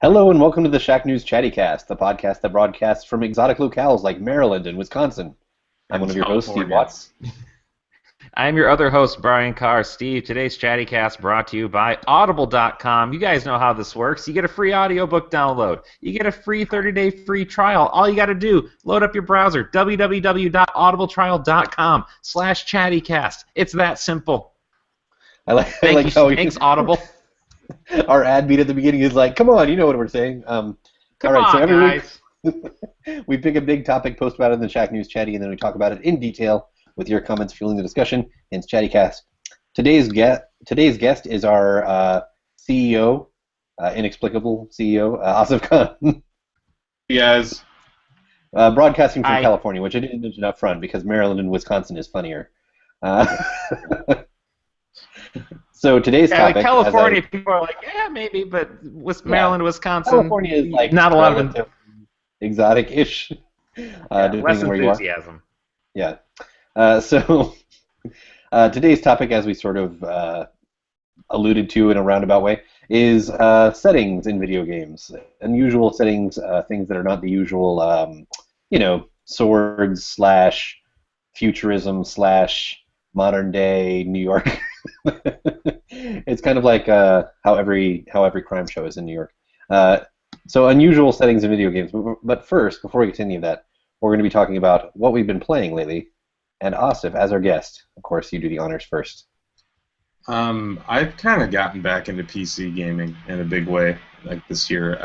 Hello and welcome to the Shack News Chattycast, the podcast that broadcasts from exotic locales like Maryland and Wisconsin. I'm one And of your hosts, Steve California. Watts. I'm your other host, Brian Carr. Steve, today's Chattycast brought to you by Audible.com. You guys know how this works. You get a free audiobook download. You get a free 30-day free trial. All you got to do, load up your browser, www.audibletrial.com/Chattycast. It's that simple. I like how Thanks, Audible. our ad beat at the beginning is like, come on, you know what we're saying. Come all right, so on, every guys. week we pick a big topic, post about it in the Shack News Chatty, and then we talk about it in detail with your comments fueling the discussion in Chattycast. Today's guest is our CEO, inexplicable CEO, Asif Khan. Hey guys. Broadcasting from Hi. California, which I didn't mention up front because Maryland and Wisconsin is funnier. Uh, so today's Yeah, topic, like California, people are like, yeah, maybe, but Maryland, Wisconsin, California is like not a lot of relative exotic-ish, depending less on where you are. enthusiasm. Yeah. So today's topic, as we sort of alluded to in a roundabout way, is settings in video games. Unusual settings, things that are not the usual, swords slash futurism slash modern day New York. It's kind of like how every crime show is in New York. So unusual settings in video games. But first, before we get to any of that, we're going to be talking about what we've been playing lately. And Asif, as our guest, of course, you do the honors first. I've kind of gotten back into PC gaming in a big way, like this year.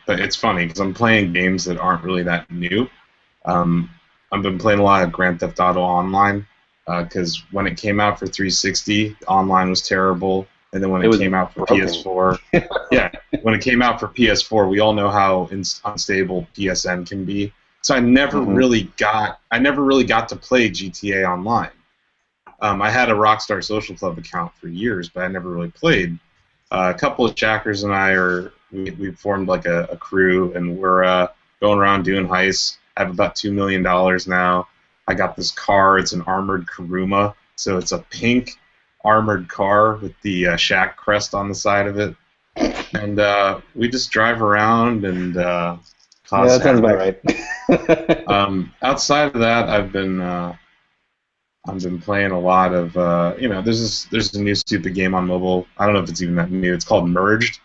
But it's funny because I'm playing games that aren't really that new. I've been playing a lot of Grand Theft Auto Online because when it came out for 360, online was terrible. And then when it came out for broken. PS4, when it came out for PS4, we all know how unstable PSN can be. So I never really got to play GTA Online. I had a Rockstar Social Club account for years, but I never really played. A couple of Jackers and I we formed like a crew, and we're going around doing heists. I have about $2 million now. I got this car. It's an armored Kuruma, so it's a pink armored car with the Shack crest on the side of it, and we just drive around and cause that sounds about right. Outside of that, I've been playing a lot of there's a new stupid game on mobile. I don't know if it's even that new. It's called Merged.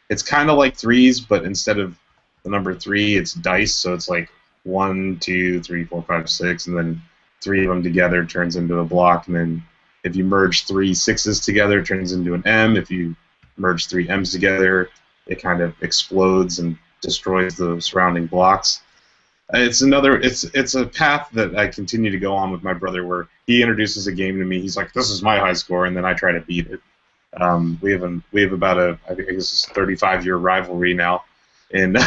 It's kind of like threes, but instead of the number 3, it's dice. So it's like 1, 2, 3, 4, 5, 6, and then 3 of them together turns into a block, and then if you merge 3 6s together, it turns into an M. If you merge 3 M's together, it kind of explodes and destroys the surrounding blocks. It's a path that I continue to go on with my brother, where he introduces a game to me. He's like, "This is my high score," and then I try to beat it. We have about I think it's a 35-year rivalry now, and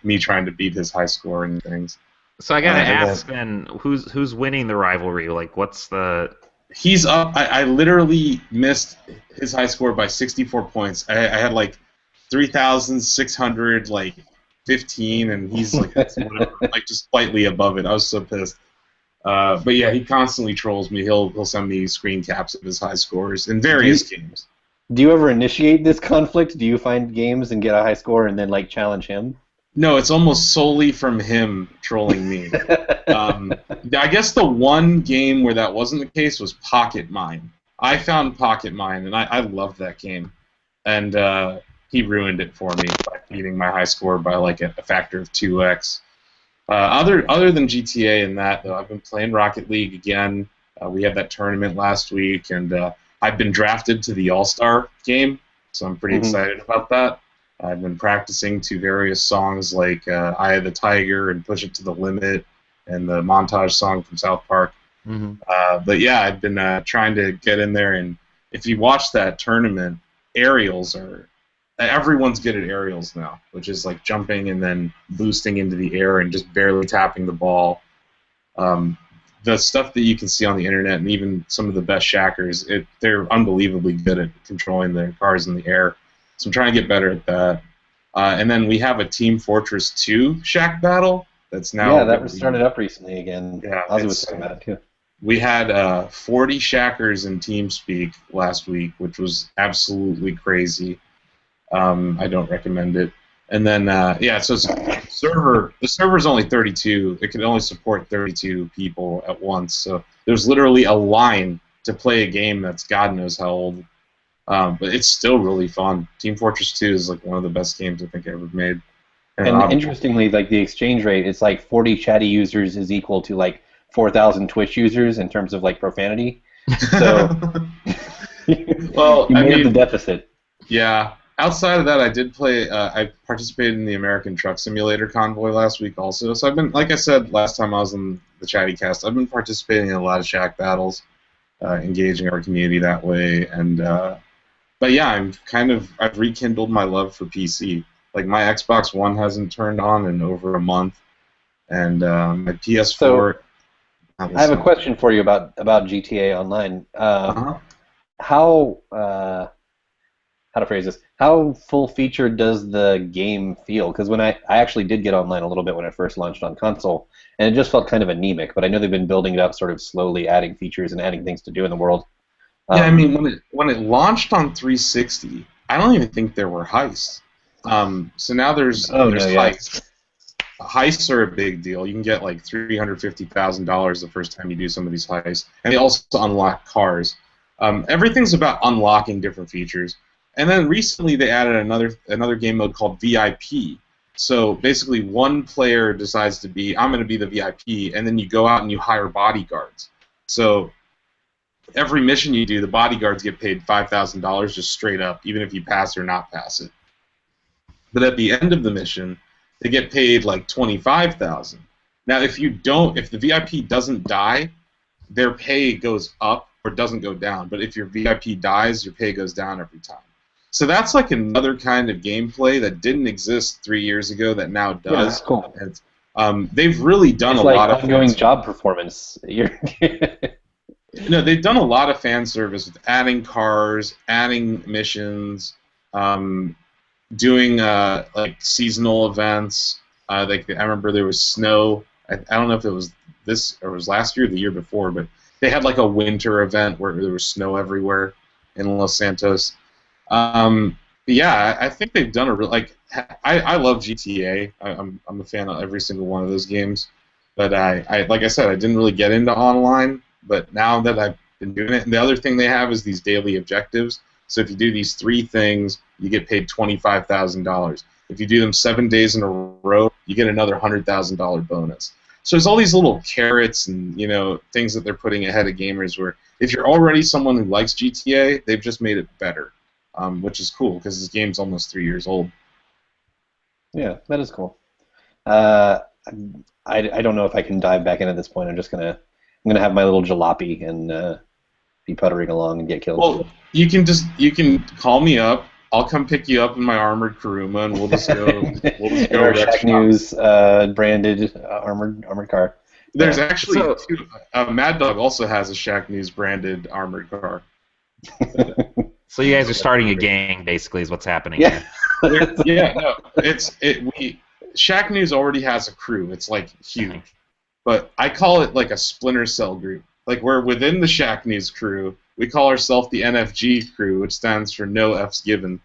me trying to beat his high score and things. So I gotta ask then, who's winning the rivalry? Like, what's the? He's up. I literally missed his high score by 64 points. I had like 3,600 15, and he's like whatever, like just slightly above it. I was so pissed. But yeah, he constantly trolls me. He'll send me screen caps of his high scores in various games. Do you ever initiate this conflict? Do you find games and get a high score and then challenge him? No, it's almost solely from him trolling me. I guess the one game where that wasn't the case was Pocket Mine. I found Pocket Mine, and I loved that game. And he ruined it for me by beating my high score by a factor of 2x. Other than GTA and that, though, I've been playing Rocket League again. We had that tournament last week, and I've been drafted to the All-Star game, so I'm pretty excited about that. I've been practicing to various songs like Eye of the Tiger and Push It to the Limit and the montage song from South Park. But yeah, I've been trying to get in there, and if you watch that tournament, everyone's good at aerials now, which is like jumping and then boosting into the air and just barely tapping the ball. The stuff that you can see on the internet, and even some of the best shackers, they're unbelievably good at controlling their cars in the air. So I'm trying to get better at that. And then we have a Team Fortress 2 shack battle that's now... Yeah, that was started up recently again. Yeah, Ozzy was talking about it too. We had 40 shackers in TeamSpeak last week, which was absolutely crazy. I don't recommend it. And then so the server's only 32. It can only support 32 people at once. So there's literally a line to play a game that's God knows how old. But it's still really fun. Team Fortress 2 is like one of the best games I think I ever made. And interestingly, like the exchange rate, it's like 40 chatty users is equal to like 4,000 Twitch users in terms of like profanity. So well, you made up the deficit. Yeah. Outside of that, I did play. I participated in the American Truck Simulator Convoy last week also. So I've been, like I said last time I was on the Chattycast, I've been participating in a lot of Shack battles, engaging our community that way. And but yeah, I've rekindled my love for PC. Like my Xbox One hasn't turned on in over a month, and my PS4. So I have a question for you about GTA Online. How to phrase this? How full-featured does the game feel? Because when I actually did get online a little bit when it first launched on console, and it just felt kind of anemic. But I know they've been building it up, sort of slowly, adding features and adding things to do in the world. Yeah, I mean, when it launched on 360, I don't even think there were heists. So now there's heists. Heists are a big deal. You can get like $350,000 the first time you do some of these heists, and they also unlock cars. Everything's about unlocking different features. And then recently they added another game mode called VIP. So basically one player decides to be, I'm going to be the VIP, and then you go out and you hire bodyguards. So every mission you do, the bodyguards get paid $5,000 just straight up, even if you pass or not pass it. But at the end of the mission, they get paid like $25,000. Now if the VIP doesn't die, their pay goes up or doesn't go down. But if your VIP dies, your pay goes down every time. So that's like another kind of gameplay that didn't exist 3 years ago that now does. Yeah, that's cool. And, they've really done a lot of ongoing job performance. No, they've done a lot of fan service with adding cars, adding missions, doing like seasonal events. Like I remember there was snow. I don't know if it was this or it was last year or the year before, but they had like a winter event where there was snow everywhere in Los Santos. Yeah, I think they've done a real I love GTA. I'm a fan of every single one of those games, but I like I said, I didn't really get into online. But now that I've been doing it, and the other thing they have is these daily objectives. So if you do these 3 things, you get paid $25,000. If you do them 7 days in a row, you get another $100,000 bonus. So there's all these little carrots and things that they're putting ahead of gamers. Where if you're already someone who likes GTA, they've just made it better, which is cool because this game's almost 3 years old. Yeah, that is cool. I don't know if I can dive back in at this point. I'm gonna have my little jalopy and be puttering along and get killed. Well, you can call me up. I'll come pick you up in my armored Kuruma, and we'll just go. In our Shack News branded armored car. There's actually two. Mad Dog also has a Shack News branded armored car. So you guys are starting a gang, basically, is what's happening. Yeah. Here. No. Shack News already has a crew. It's like huge. But I call it like a Splinter Cell group. Like we're within the Shack News crew. We call ourselves the NFG crew, which stands for No F's Given.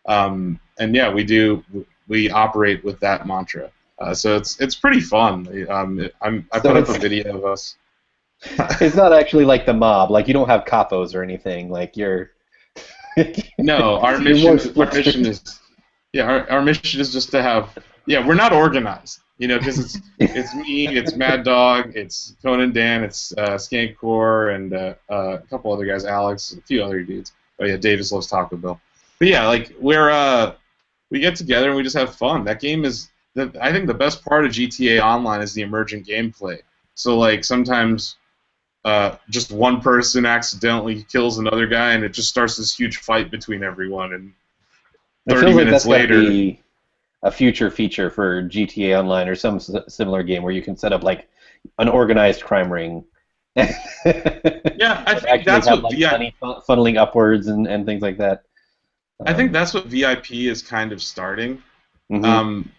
And yeah, we operate with that mantra. So it's pretty fun. I put up a video of us. It's not actually like the mob. Like you don't have capos or anything. Like you're. No, our mission is just to have. Yeah, we're not organized. Because it's me, it's Mad Dog, it's Conan Dan, it's Skankcore, and a couple other guys, Alex, a few other dudes. Oh yeah, Davis loves Taco Bell. But yeah, like we get together and we just have fun. That game is I think the best part of GTA Online is the emergent gameplay. So like sometimes just one person accidentally kills another guy and it just starts this huge fight between everyone, and 30 minutes later. A future feature for GTA Online or some similar game where you can set up like an organized crime ring. Yeah, I think that's have, what like, money funneling upwards and things like that. I think that's what VIP is kind of starting. Mm-hmm.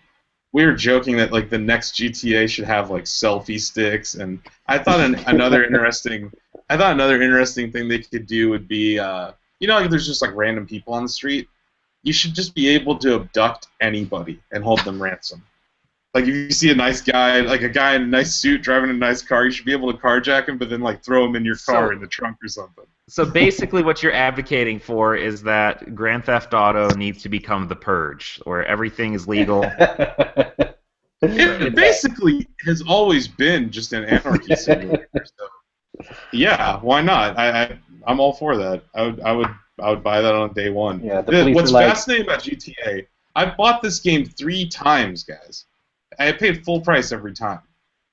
We were joking that like the next GTA should have like selfie sticks, and I thought another interesting thing they could do would be like there's just like random people on the street. you should just be able to abduct anybody and hold them ransom. Like, if you see a nice guy, like a guy in a nice suit driving a nice car, you should be able to carjack him, but then, like, throw him in your car in the trunk or something. So basically what you're advocating for is that Grand Theft Auto needs to become The Purge, where everything is legal. It basically has always been just an anarchy simulator. So, yeah, why not? I'm all for that. I would buy that on day one. Yeah, the police What's are like, fascinating about GTA, I bought this game 3 times, guys. I paid full price every time.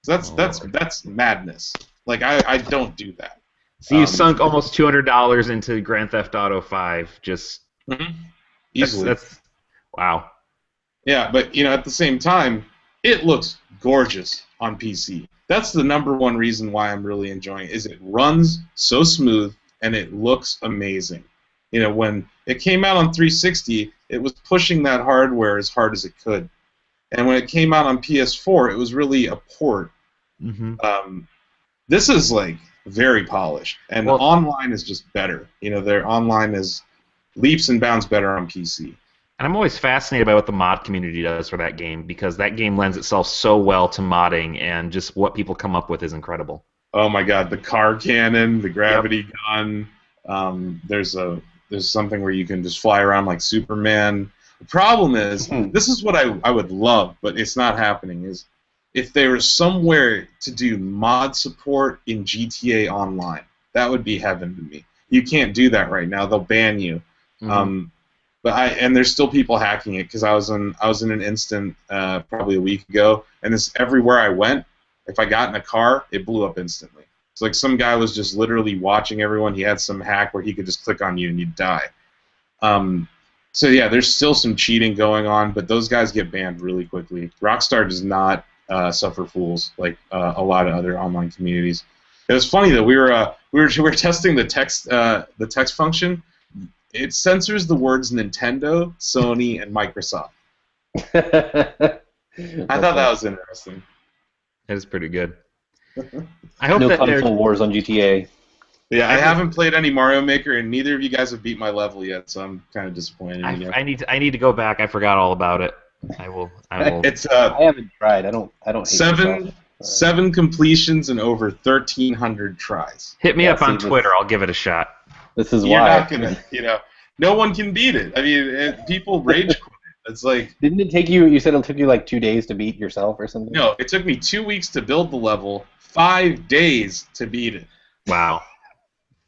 So that's madness. Like, I don't do that. So you sunk almost $200 into Grand Theft Auto 5. Just easily. That's wow. Yeah, but at the same time, it looks gorgeous on PC. That's the #1 reason why I'm really enjoying it. Is it runs so smooth and it looks amazing. When it came out on 360, it was pushing that hardware as hard as it could. And when it came out on PS4, it was really a port. This is like very polished, and online is just better. Their online is leaps and bounds better on PC. And I'm always fascinated by what the mod community does for that game, because that game lends itself so well to modding, and just what people come up with is incredible. Oh my God, the car cannon, the gravity gun. There's something where you can just fly around like Superman. The problem is, this is what I would love, but it's not happening, is if there was somewhere to do mod support in GTA Online. That would be heaven to me. You can't do that right now. They'll ban you. And there's still people hacking it, because I was in an instant probably a week ago, and everywhere I went, if I got in a car, it blew up instantly. It's like some guy was just literally watching everyone. He had some hack where he could just click on you and you'd die. So yeah, there's still some cheating going on, but those guys get banned really quickly. Rockstar does not suffer fools like a lot of other online communities. It was funny that we were testing the text function. It censors the words Nintendo, Sony, and Microsoft. I thought that was interesting. That is pretty good. I hope no that console wars on GTA. Yeah, I haven't played any Mario Maker, and neither of you guys have beat my level yet, so I'm kind of disappointed. I need to go back. I forgot all about it. I will. It's I haven't tried. I don't hate seven completions and over 1,300 tries. Hit me up on Twitter. I'll give it a shot. This is You're why. not gonna, no one can beat it. I mean, people rage quit it. It's like, didn't it take you? You said it took you like 2 days to beat yourself or something. No, it took me 2 weeks to build the level, 5 days to beat it. Wow.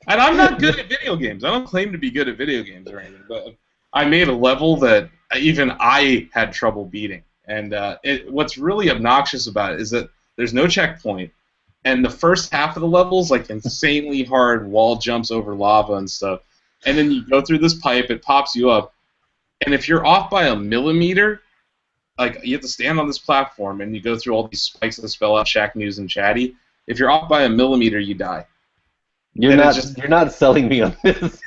And I'm not good at video games. I don't claim to be good at video games or anything, but I made a level that even I had trouble beating. And what's really obnoxious about it is that there's no checkpoint, and the first half of the level is like insanely hard wall jumps over lava and stuff. And then you go through this pipe, it pops you up, and if you're off by a millimeter, like you have to stand on this platform, and you go through all these spikes that spell out Shack News and Chatty. If you're off by a millimeter, you die. You're not selling me on this.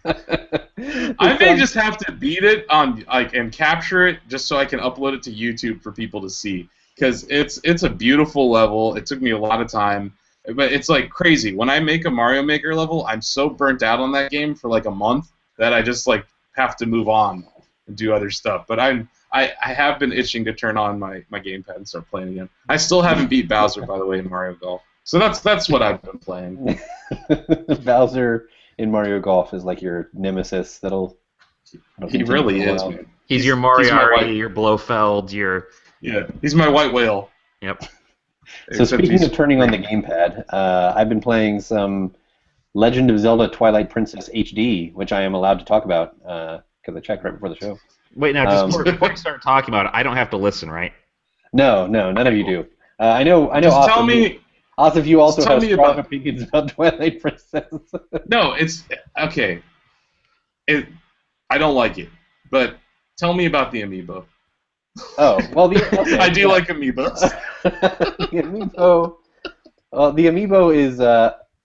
I may just have to beat it on and capture it just so I can upload it to YouTube for people to see, because it's a beautiful level. It took me a lot of time, but it's like crazy. When I make a Mario Maker level, I'm so burnt out on that game for like a month that I just like have to move on and do other stuff. But I have been itching to turn on my gamepad and start playing again. I still haven't beat Bowser, by the way, in Mario Golf. So that's what I've been playing. Bowser in Mario Golf is like your nemesis. He really is, man. He's your Moriarty, your Blofeld, he's my white whale. Yep. So speaking of turning on the gamepad, I've been playing some Legend of Zelda Twilight Princess HD, which I am allowed to talk about because I checked right before the show. Wait, now, just before you start talking about it, I don't have to listen, right? No, none of you do. I know. Just tell me. Asif, you also have strong opinions about Twilight Princess. No, it's okay. I don't like it, but tell me about the amiibo. Oh, well, I do like amiibos. The amiibo. Well, the amiibo is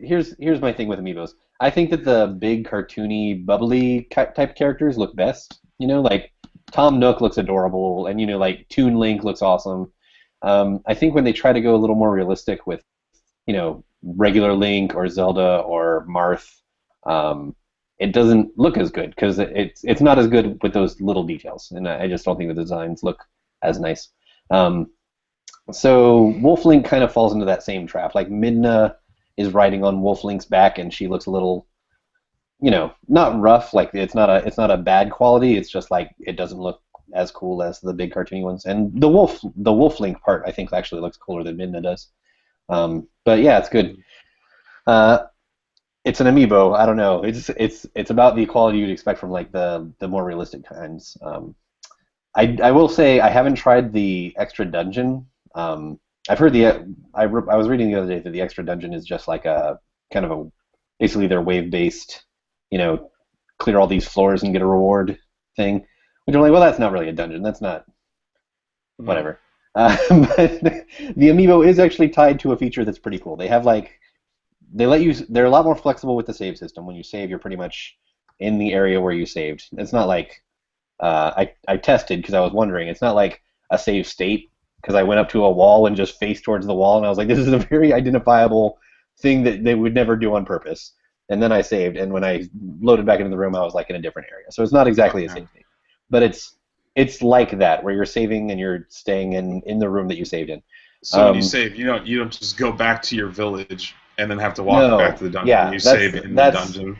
here's my thing with amiibos. I think that the big cartoony, bubbly type characters look best. Like Tom Nook looks adorable, and like Toon Link looks awesome. I think when they try to go a little more realistic with regular Link or Zelda or Marth, it doesn't look as good because it's not as good with those little details, and I just don't think the designs look as nice. So Wolf-Link kind of falls into that same trap. Like Midna is riding on Wolf-Link's back, and she looks a little, not rough. Like it's not a bad quality. It's just like it doesn't look as cool as the big cartoony ones. And the Wolf-Link part, I think, actually looks cooler than Midna does. But yeah, it's good. It's an amiibo. I don't know. It's about the quality you'd expect from like the more realistic kinds. I will say I haven't tried the extra dungeon. I've heard I was reading the other day that the extra dungeon is just like a kind of a basically their wave based, clear all these floors and get a reward thing. Which I'm like, well, that's not really a dungeon. That's not whatever. But the amiibo is actually tied to a feature that's pretty cool. They have they're a lot more flexible with the save system. When you save, you're pretty much in the area where you saved. It's not like I tested because I was wondering. It's not like a save state because I went up to a wall and just faced towards the wall, and I was like, this is a very identifiable thing that they would never do on purpose. And then I saved, and when I loaded back into the room, I was like in a different area. So it's not exactly a save state, but it's like that where you're saving and you're staying in the room that you saved in. So when you save, you don't just go back to your village and then have to walk back to the dungeon. Yeah, you save in the dungeon.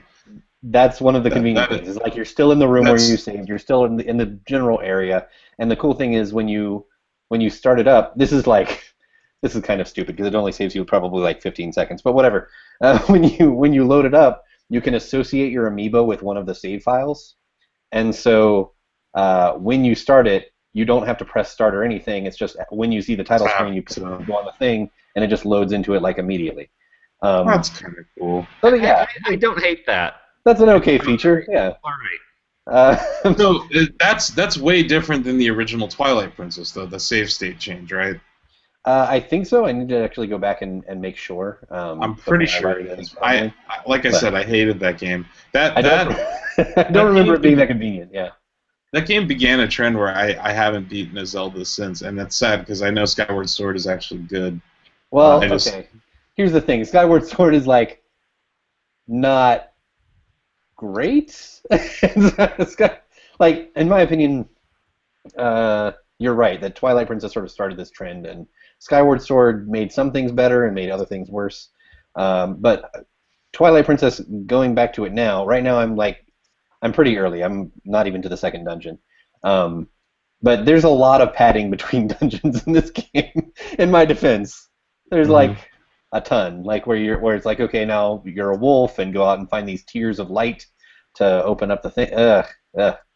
That's one of the convenient things. It's like you're still in the room where you saved. You're still in the general area. And the cool thing is when you start it up, this is kind of stupid because it only saves you probably like 15 seconds. But whatever. When you load it up, you can associate your amiibo with one of the save files, and so when you start it, you don't have to press start or anything. It's just when you see the title screen, you go on the thing, and it just loads into it like immediately. That's kind of cool. So yeah, I don't hate that. That's an okay feature. Yeah. All right. So that's way different than the original Twilight Princess, though, the save state change, right? I think so. I need to actually go back and make sure. I'm pretty sure it is. Like I said, I hated that game. I don't remember it being that convenient. Yeah. That game began a trend where I haven't beaten a Zelda since, and that's sad because I know Skyward Sword is actually good. Well, okay. Here's the thing: Skyward Sword is like not great. Like, in my opinion, you're right that Twilight Princess sort of started this trend, and Skyward Sword made some things better and made other things worse. But Twilight Princess, going back to it now, right now I'm pretty early. I'm not even to the second dungeon. But there's a lot of padding between dungeons in this game. In my defense, there's like a ton, like where it's like, okay, now you're a wolf and go out and find these tiers of light to open up the thing.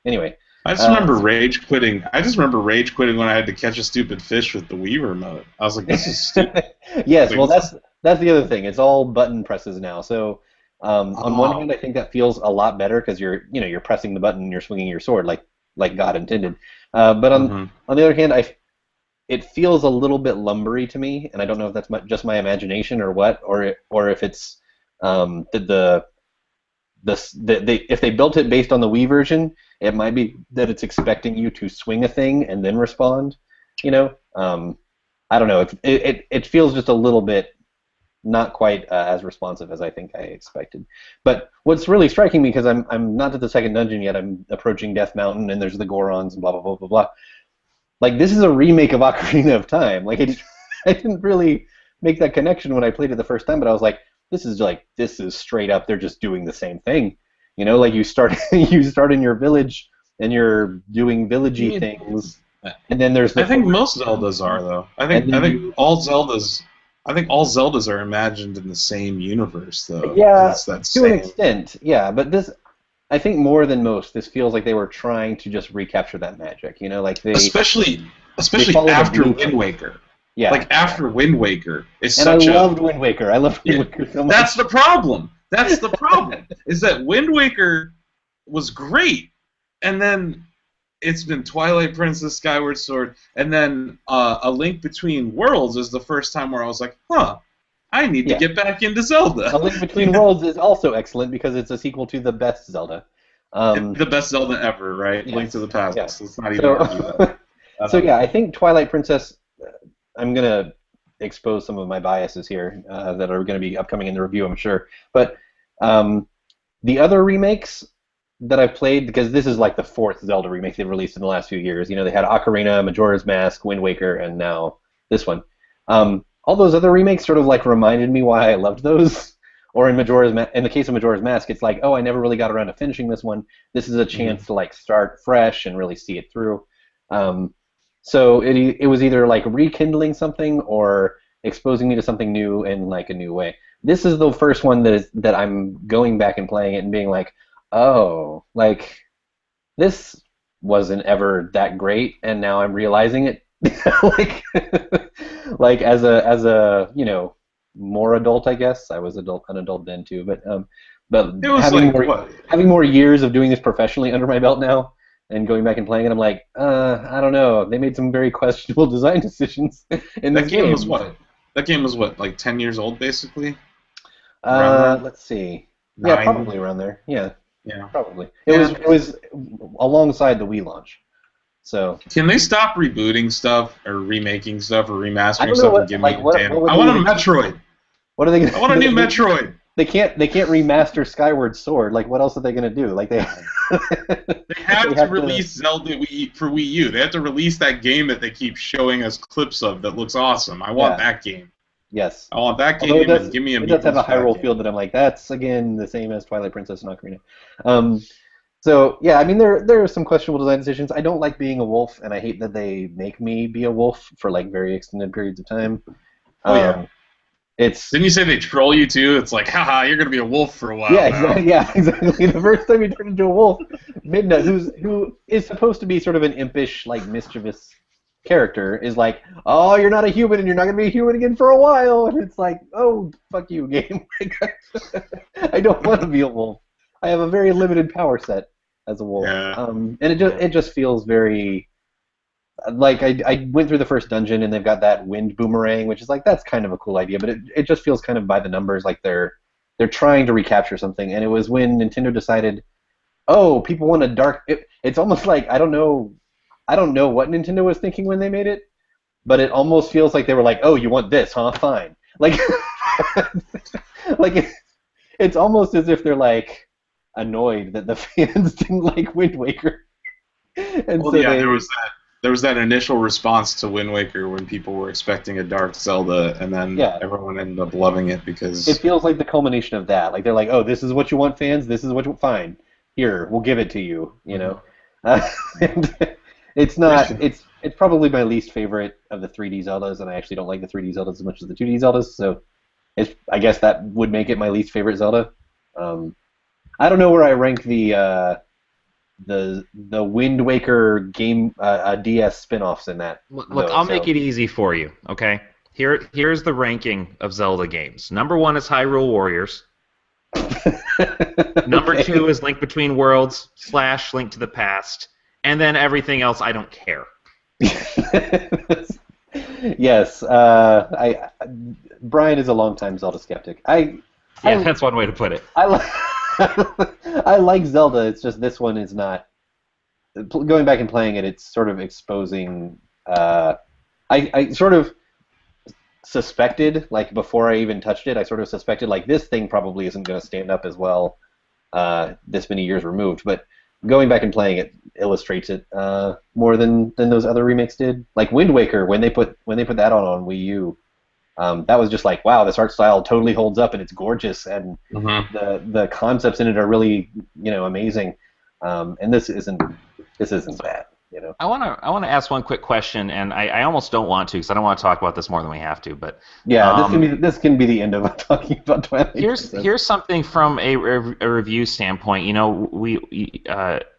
Anyway. I just remember rage quitting. I just remember rage quitting when I had to catch a stupid fish with the Wii remote. I was like, this is stupid. Yes, well, that's the other thing. It's all button presses now. So on one hand, I think that feels a lot better because you're pressing the button and you're swinging your sword like God intended. But on the other hand, it feels a little bit lumbery to me, and I don't know if that's just my imagination or what, or if it's if they built it based on the Wii version, it might be that it's expecting you to swing a thing and then respond. I don't know. It feels just a little bit not quite as responsive as I think I expected. But what's really striking me, because I'm not to the second dungeon yet, I'm approaching Death Mountain, and there's the Gorons and blah blah blah blah blah. Like, this is a remake of Ocarina of Time. Like, I didn't really make that connection when I played it the first time, but I was like, this is straight up. They're just doing the same thing. Like you start in your village and you're doing villagey things, and then there's. I think most Zeldas are though. I think all Zeldas are imagined in the same universe though. Yeah, to an extent. Yeah, but this, I think more than most, this feels like they were trying to just recapture that magic. Like they especially after Wind Waker. Yeah. Like after Wind Waker, I loved Wind Waker. I loved Wind Waker so much. That's the problem. Is that Wind Waker was great, and then it's been Twilight Princess, Skyward Sword, and then A Link Between Worlds is the first time where I was like, I need to get back into Zelda. A Link Between Worlds is also excellent because it's a sequel to the best Zelda. The best Zelda ever, right? Yes. Link to the Past. Yes. Let's not even argue that. So yeah, I think Twilight Princess. I'm gonna expose some of my biases here that are going to be upcoming in the review, I'm sure. But The other remakes that I've played, because this is like the fourth Zelda remake they've released in the last few years. You know, they had Ocarina, Majora's Mask, Wind Waker, and now this one. All those other remakes sort of like reminded me why I loved those. Or in the case of Majora's Mask, it's like, oh, I never really got around to finishing this one. This is a chance to like start fresh and really see it through. So it was either like rekindling something or exposing me to something new in like a new way. This is the first one that I'm going back and playing it and being like, oh, like this wasn't ever that great, and now I'm realizing it. like, like as a more adult, I guess. I was an adult then too, but It was having like more what? having more years of doing this professionally under my belt now, and going back and playing it, I'm like, I don't know. They made some very questionable design decisions in this That game game. was what? That game was what, like 10 years old, basically? Around there? Let's see. Yeah, 9? probably around there. Yeah, Yeah. probably. Yeah. It was alongside the Wii launch. So Can they stop rebooting stuff or remaking stuff or I remastering don't know stuff what and give like me a what damn? would I they want a even- Metroid. What are they gonna? I want a new Metroid. They can't remaster Skyward Sword. Like what else are they gonna do? Like they They have to release Zelda for Wii U. They have to release that game that they keep showing us clips of that looks awesome. I want that game. Yes. I want that Although game and give me a it does have a Meatball Hyrule game. feel that I'm like, that's again the same as Twilight Princess and Ocarina. So yeah, I mean there are some questionable design decisions. I don't like being a wolf, and I hate that they make me be a wolf for like very extended periods of time. Oh yeah. It's Didn't you say they troll you too? It's like, haha, you're gonna be a wolf for a while yeah, now. exactly. The first time you turn into a wolf, Midna, who is supposed to be sort of an impish, like mischievous character, is like, oh, you're not a human, and you're not gonna be a human again for a while, and it's like, oh, fuck you, game. I don't want to be a wolf. I have a very limited power set as a wolf, Yeah. and it just feels very like I went through the first dungeon, and they've got that wind boomerang, which is like that's kind of a cool idea, but it just feels kind of by the numbers, like they're trying to recapture something. And it was when Nintendo decided, oh, people want a dark. It's almost like I don't know what Nintendo was thinking when they made it, but it almost feels like they were like, oh, you want this, huh? Fine. Like, like it's almost as if they're like annoyed that the fans didn't like Wind Waker. And Well, so yeah, they, there was that initial response to Wind Waker when people were expecting a dark Zelda, and then everyone ended up loving it because it feels like the culmination of that. Like they're like, oh, this is what you want, fans. This is what you fine. Here, we'll give it to you. You know, and it's not. It's probably my least favorite of the 3D Zeldas, and I actually don't like the 3D Zeldas as much as the 2D Zeldas. So, I guess that would make it my least favorite Zelda. I don't know where I rank the Wind Waker game DS spin-offs in that. Look, I'll make it easy for you, okay? Here's the ranking of Zelda games. Number 1 is Hyrule Warriors. Number 2 is Link Between Worlds / Link to the Past. And then everything else, I don't care. Yes, Brian is a longtime Zelda skeptic. That's one way to put it. I like Zelda. It's just this one is not. Going back and playing it, it's sort of exposing. I sort of suspected, like before I even touched it, I sort of suspected like this thing probably isn't going to stand up as well this many years removed. But going back and playing it illustrates it more than those other remakes did. Like Wind Waker, when they put that on Wii U. That was just like, wow, this art style totally holds up and it's gorgeous, and the concepts in it are really, amazing. And this isn't bad, I want to ask one quick question, and I almost don't want to because I don't want to talk about this more than we have to. But yeah, this can be the end of talking about Twilight. Here's something from a review standpoint.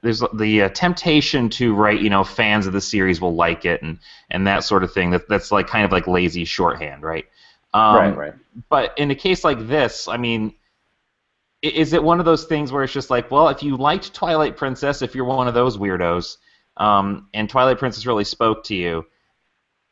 There's the temptation to write, fans of the series will like it and that sort of thing. That's like kind of like lazy shorthand, right? Right. But in a case like this, I mean, is it one of those things where it's just like, well, if you liked Twilight Princess, if you're one of those weirdos, and Twilight Princess really spoke to you,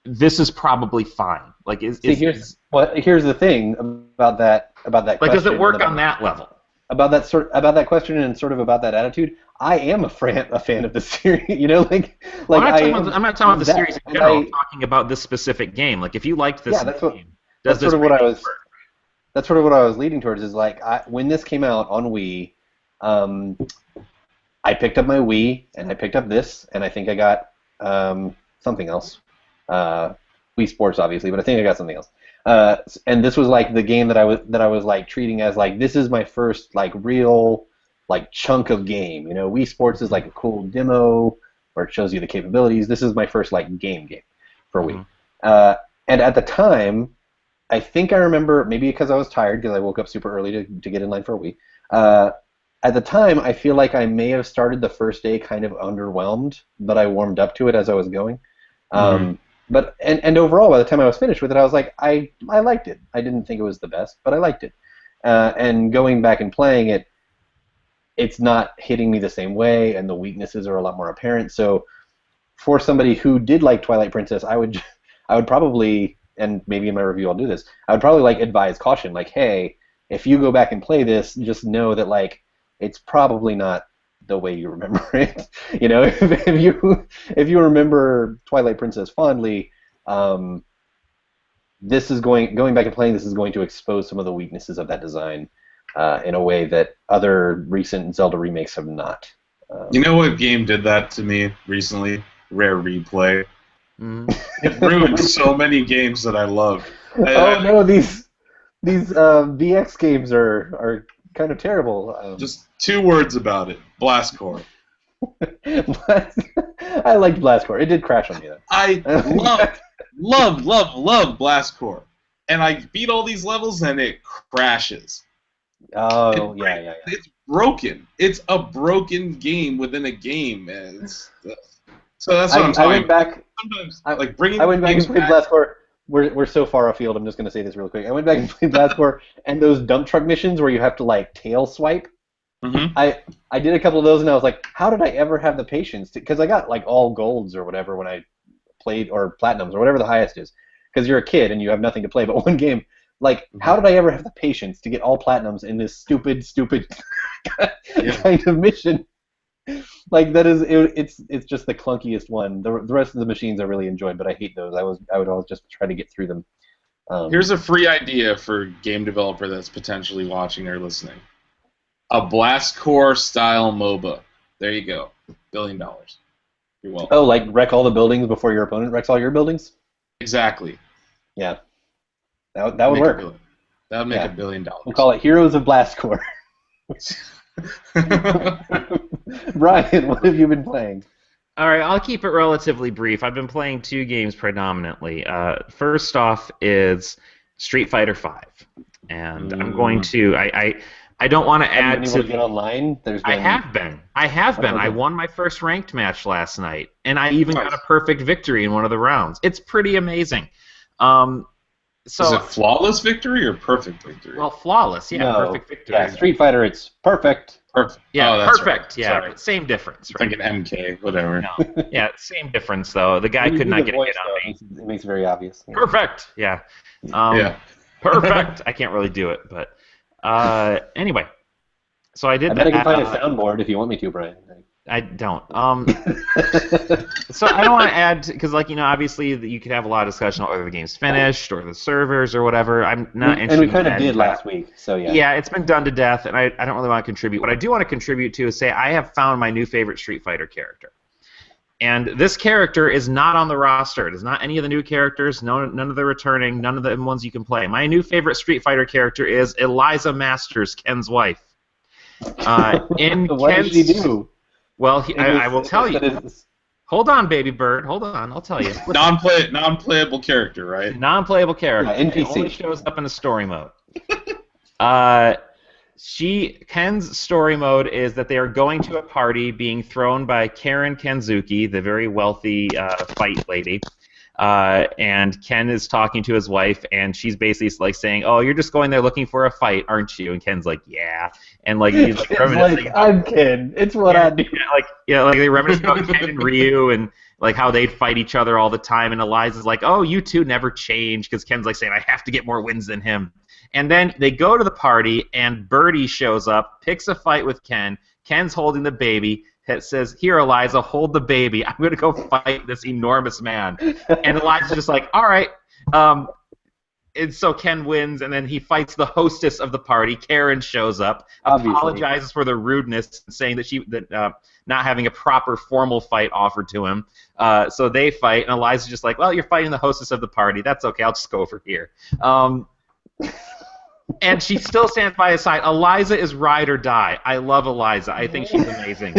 this is probably fine. Like, here's the thing about that like, question. does it work on that level? About that question and sort of about that attitude, I am a fan of the series. I'm not talking about the series in general. I'm talking about this specific game. Like, if you liked this game, that's sort of what I was leading towards. Is like when this came out on Wii, I picked up my Wii, and I picked up this, and I think I got something else. Wii Sports, obviously, but I think I got something else. And this was like the game that I was like treating as like this is my first like real like chunk of game. You know, Wii Sports is like a cool demo where it shows you the capabilities. This is my first like game for Wii. And at the time, I think I remember, maybe because I was tired because I woke up super early to get in line for a Wii. At the time, I feel like I may have started the first day kind of underwhelmed, but I warmed up to it as I was going. But and overall, by the time I was finished with it, I was like, I liked it. I didn't think it was the best, but I liked it. And going back and playing it, it's not hitting me the same way, and the weaknesses are a lot more apparent. So, for somebody who did like Twilight Princess, I would probably, and maybe in my review I'll do this, I would probably like advise caution, like, hey, if you go back and play this, just know that like it's probably not the way you remember it. You know, if you remember Twilight Princess fondly, this is going back and playing this is going to expose some of the weaknesses of that design in a way that other recent Zelda remakes have not. You know what game did that to me recently? Rare Replay. It ruined so many games that I loved. No, these VX games are kind of terrible. Just 2 words about it. Blast Core. I liked Blast Core. It did crash on me though. I love Blast Core. And I beat all these levels and it crashes. Oh, yeah. It's broken. It's a broken game within a game. So that's what I'm talking I went back. about. Sometimes, like bringing I went back and played back. Blast Core. We're so far afield. I'm just going to say this real quick. I went back and played Blast Core, and those dump truck missions where you have to like tail swipe. I did a couple of those, and I was like, how did I ever have the patience to? Because I got like all golds or whatever when I played, or platinums or whatever the highest is. Because you're a kid and you have nothing to play but one game. Like, how did I ever have the patience to get all platinums in this stupid kind of mission? Like that is it's just the clunkiest one. The rest of the machines I really enjoyed, but I hate those. I would always just try to get through them. Here's a free idea for a game developer that's potentially watching or listening. A Blast Core style MOBA. There you go. $1 billion. You're welcome. Oh, like wreck all the buildings before your opponent wrecks all your buildings? Exactly. Yeah. That would work. That would make $1 billion. We'll call it Heroes of Blast Core. Brian, what have you been playing? All right, I'll keep it relatively brief. I've been playing 2 games predominantly. First off is Street Fighter V, and I'm going to. I don't want to add Have you been able to get online? I have been. I won my first ranked match last night, and I even got a perfect victory in one of the rounds. It's pretty amazing. So, is it flawless victory or perfect victory? Well, flawless, yeah, no. perfect victory. Yeah, Street Fighter, it's perfect. Perfect. Yeah, that's perfect. Right. Yeah, Sorry. but same difference. Right? Thinking MK, whatever. No. Yeah, same difference though. The guy could not get a hit on me. It makes it very obvious. Yeah. Perfect. Yeah. Perfect. I can't really do it, but anyway. So I did that. I bet I can find a soundboard if you want me to, Brian. I don't. So I don't want to add, because, like, you know, obviously you could have a lot of discussion on whether the game's finished or the servers or whatever. I'm not interested. And we kind of did last week, so yeah. Yeah, it's been done to death, and I don't really want to contribute. What I do want to contribute to is say I have found my new favorite Street Fighter character. And this character is not on the roster. It is not any of the new characters, none of the returning, none of the ones you can play. My new favorite Street Fighter character is Eliza Masters, Ken's wife. What did she do? Well, I will tell you. Hold on, baby bird. Hold on, I'll tell you. Non-playable character, right? Non-playable character. Yeah, NPC. It only shows up in the story mode. Ken's story mode is that they are going to a party being thrown by Karen Kenzuki, the very wealthy fight lady. And Ken is talking to his wife, and she's basically like saying, "Oh, you're just going there looking for a fight, aren't you?" And Ken's like, "Yeah." And like he's like reminiscing. I'm Ken. It's what I do. Like they reminisce about Ken and Ryu and like how they'd fight each other all the time. And Eliza's like, "Oh, you two never change," because Ken's like saying, "I have to get more wins than him." And then they go to the party, and Birdie shows up, picks a fight with Ken. Ken's holding the baby. It says, "Here, Eliza, hold the baby. I'm going to go fight this enormous man." And Eliza's just like, "All right." and so Ken wins, and then he fights the hostess of the party. Karen shows up, Obviously. apologizes for the rudeness, saying that not having a proper formal fight offered to him. So they fight, and Eliza's just like, well, you're fighting the hostess of the party. That's okay. I'll just go over here. And she still stands by his side. Eliza is ride or die. I love Eliza. I think she's amazing.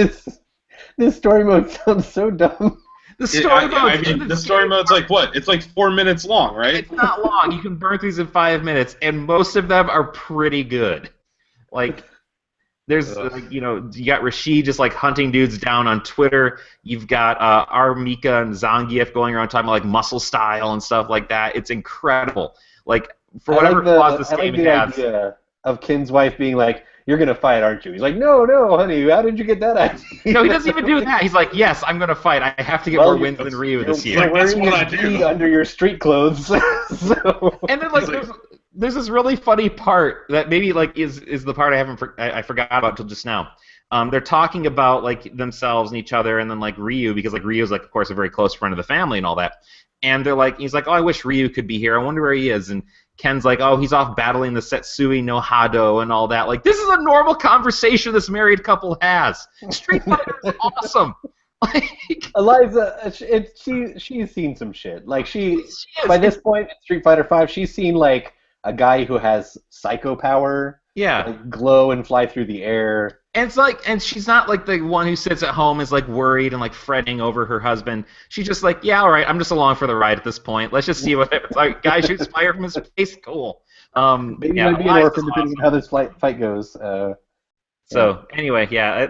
This story mode sounds so dumb. The story mode's like what? It's like 4 minutes long, right? It's not long. You can burn through these in 5 minutes, and most of them are pretty good. Like, there's, you got Rashid just like hunting dudes down on Twitter. You've got Armika and Zangief going around talking about like muscle style and stuff like that. It's incredible. Like, for whatever flaws this game has. Idea of Ken's wife being like, "You're gonna fight, aren't you?" He's like, "No, honey. How did you get that idea?" No, he doesn't even do that. He's like, "Yes, I'm gonna fight. I have to get more wins than Ryu this year." You're wearing your gi under your street clothes. So. And then there's this really funny part that maybe like is the part I forgot about until just now. They're talking about like themselves and each other, and then like Ryu, because like Ryu's like of course a very close friend of the family and all that. And he's like, "Oh, I wish Ryu could be here. I wonder where he is." And Ken's like, "Oh, he's off battling the Setsui no Hado and all that." Like, this is a normal conversation this married couple has. Street Fighter is awesome. Like, Eliza, she's seen some shit. Like by this point in Street Fighter V, she's seen like a guy who has psycho power. Yeah. Like, glow and fly through the air. And it's like, and she's not like the one who sits at home is like worried and like fretting over her husband. She's just like, yeah, all right, I'm just along for the ride at this point. Let's just see what happens. Like, guy shoots fire from his face, cool. Maybe might be an orphan depending on how this fight goes. So anyway, yeah,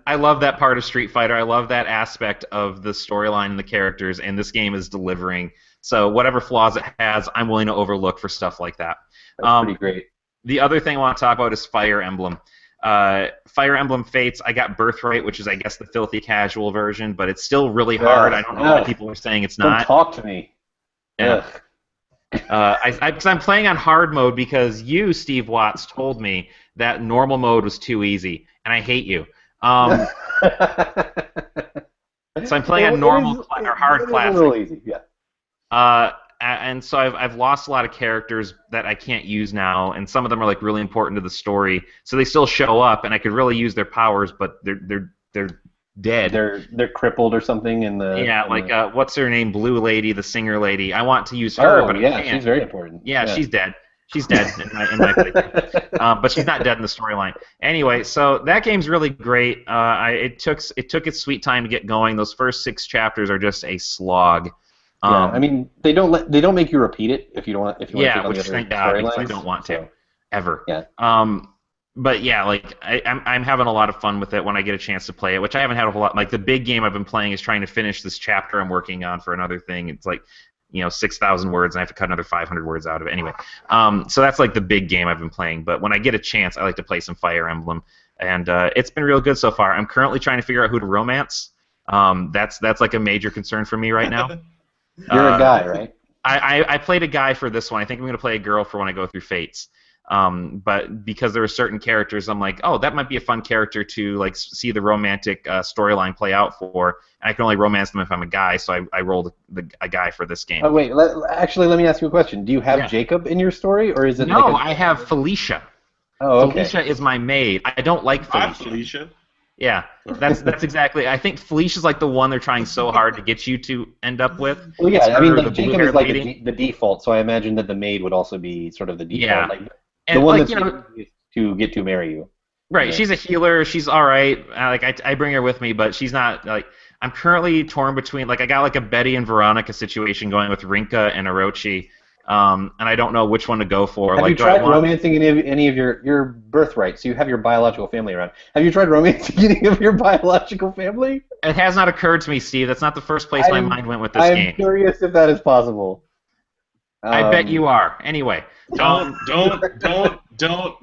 I love that part of Street Fighter. I love that aspect of the storyline and the characters, and this game is delivering. So whatever flaws it has, I'm willing to overlook for stuff like that. That's pretty great. The other thing I want to talk about is Fire Emblem. Fire Emblem Fates, I got Birthright, which is, I guess, the filthy casual version, but it's still really hard. I don't know why people are saying it's not. Don't talk to me. Yeah. I'm playing on hard mode because you, Steve Watts, told me that normal mode was too easy, and I hate you. So I'm playing on normal or hard classic. It's a little easy, yeah. And so I've lost a lot of characters that I can't use now, and some of them are like really important to the story. So they still show up, and I could really use their powers, but they're dead. They're crippled or something in the what's her name? Blue Lady, the singer lady. I want to use her, but I can't. She's very important. Yeah, she's dead. She's dead in my playthrough. But she's not dead in the storyline. Anyway, so that game's really great. It took its sweet time to get going. Those first 6 chapters are just a slog. I mean, they don't make you repeat it if you don't want. If you want to which thank God, because I don't want to ever. Yeah. But yeah, like I'm having a lot of fun with it when I get a chance to play it, which I haven't had a whole lot. Like the big game I've been playing is trying to finish this chapter I'm working on for another thing. It's like 6,000 words, and I have to cut another 500 words out of it. Anyway, so that's like the big game I've been playing. But when I get a chance, I like to play some Fire Emblem, and it's been real good so far. I'm currently trying to figure out who to romance. That's like a major concern for me right now. You're a guy, right? I played a guy for this one. I think I'm going to play a girl for when I go through Fates. But because there are certain characters, I'm like, oh, that might be a fun character to like see the romantic storyline play out for. And I can only romance them if I'm a guy, so I rolled a guy for this game. Oh wait, let me ask you a question. Do you have Jacob in your story, or is it? No, I have Felicia. Oh, okay. Felicia is my maid. I don't like Felicia. Yeah, that's exactly. I think Felicia's like the one they're trying so hard to get you to end up with. Well, yeah, I mean, like, Jacob is like the default, so I imagine that the maid would also be sort of the default, like the one that's to get to marry you. Right, yeah. She's a healer. She's all right. Like I bring her with me, but she's not like. I'm currently torn between I got like a Betty and Veronica situation going with Rinka and Orochi. And I don't know which one to go for. Have you tried romancing any of your birthright? So you have your biological family around. Have you tried romancing any of your biological family? It has not occurred to me, Steve. That's not the first place my mind went with this game. I'm curious if that is possible. I bet you are. Anyway, don't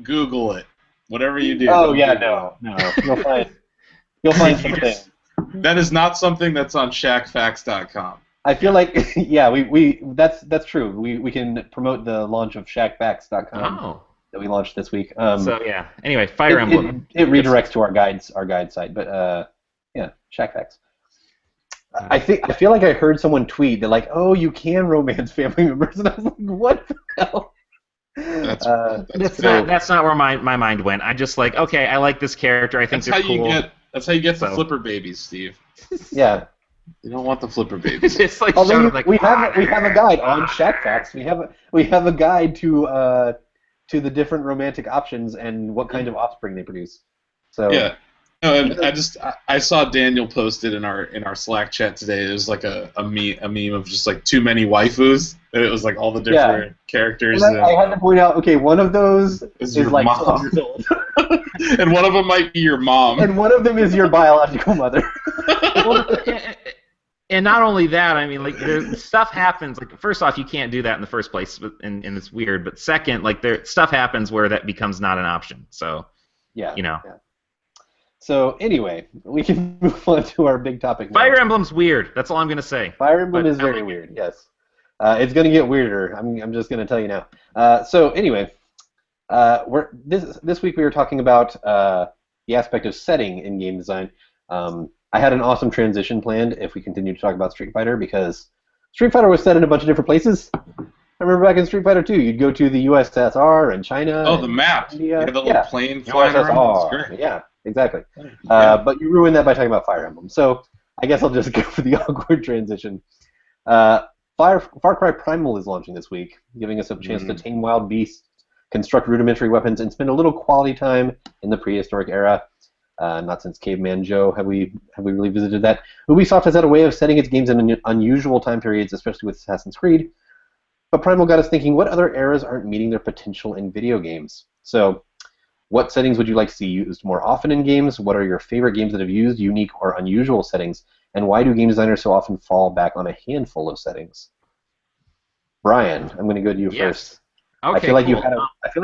Google it. Whatever you do. Oh yeah, no. You'll find something. That is not something that's on ShackFacts.com. I feel like that's true. We can promote the launch of ShackFacts.com that we launched this week. So yeah. Anyway, Fire Emblem. It redirects to our guide site, but yeah, ShackFacts. I feel like I heard someone tweet that like, oh, you can romance family members, and I was like, what the hell? That's That's fair. not where my mind went. I just like, okay, I like this character. I think That's how they're cool. That's how you get the So- flipper babies, Steve. Yeah. You don't want the flipper babies. It's like Although showing them like we have a guide on Shack Facts. We have a guide to the different romantic options and what kind of offspring they produce. So Yeah. No, and I saw Daniel posted in our Slack chat today. There's like a meme of just like too many waifus. And it was like all the different characters. And I had to point out, okay, one of those is your like mom. 12 years old. And one of them might be your mom. And one of them is your biological mother. And not only that, I mean, like, stuff happens. Like, first off, you can't do that in the first place, and it's weird. But second, like, stuff happens where that becomes not an option. So, Yeah. Yeah. So anyway, we can move on to our big topic now. Fire Emblem's weird. That's all I'm gonna say. Fire Emblem But is very weird. Yes. It's going to get weirder. I'm just going to tell you now. So anyway, this week we were talking about the aspect of setting in game design. I had an awesome transition planned if we continue to talk about Street Fighter, because Street Fighter was set in a bunch of different places. I remember back in Street Fighter 2, you'd go to the USSR and China. Oh, the map. India. Yeah, the little plane flying USSR. around. That's great. Yeah, exactly. Yeah. But you ruined that by talking about Fire Emblem. So I guess I'll just go for the awkward transition. Far Cry Primal is launching this week, giving us a chance to tame wild beasts, construct rudimentary weapons, and spend a little quality time in the prehistoric era. Not since Caveman Joe have we really visited that. Ubisoft has had a way of setting its games in unusual time periods, especially with Assassin's Creed. But Primal got us thinking, what other eras aren't meeting their potential in video games? So, what settings would you like to see used more often in games? What are your favorite games that have used unique or unusual settings? And why do game designers so often fall back on a handful of settings? Brian, I'm going to go to you first. Okay, I feel like cool.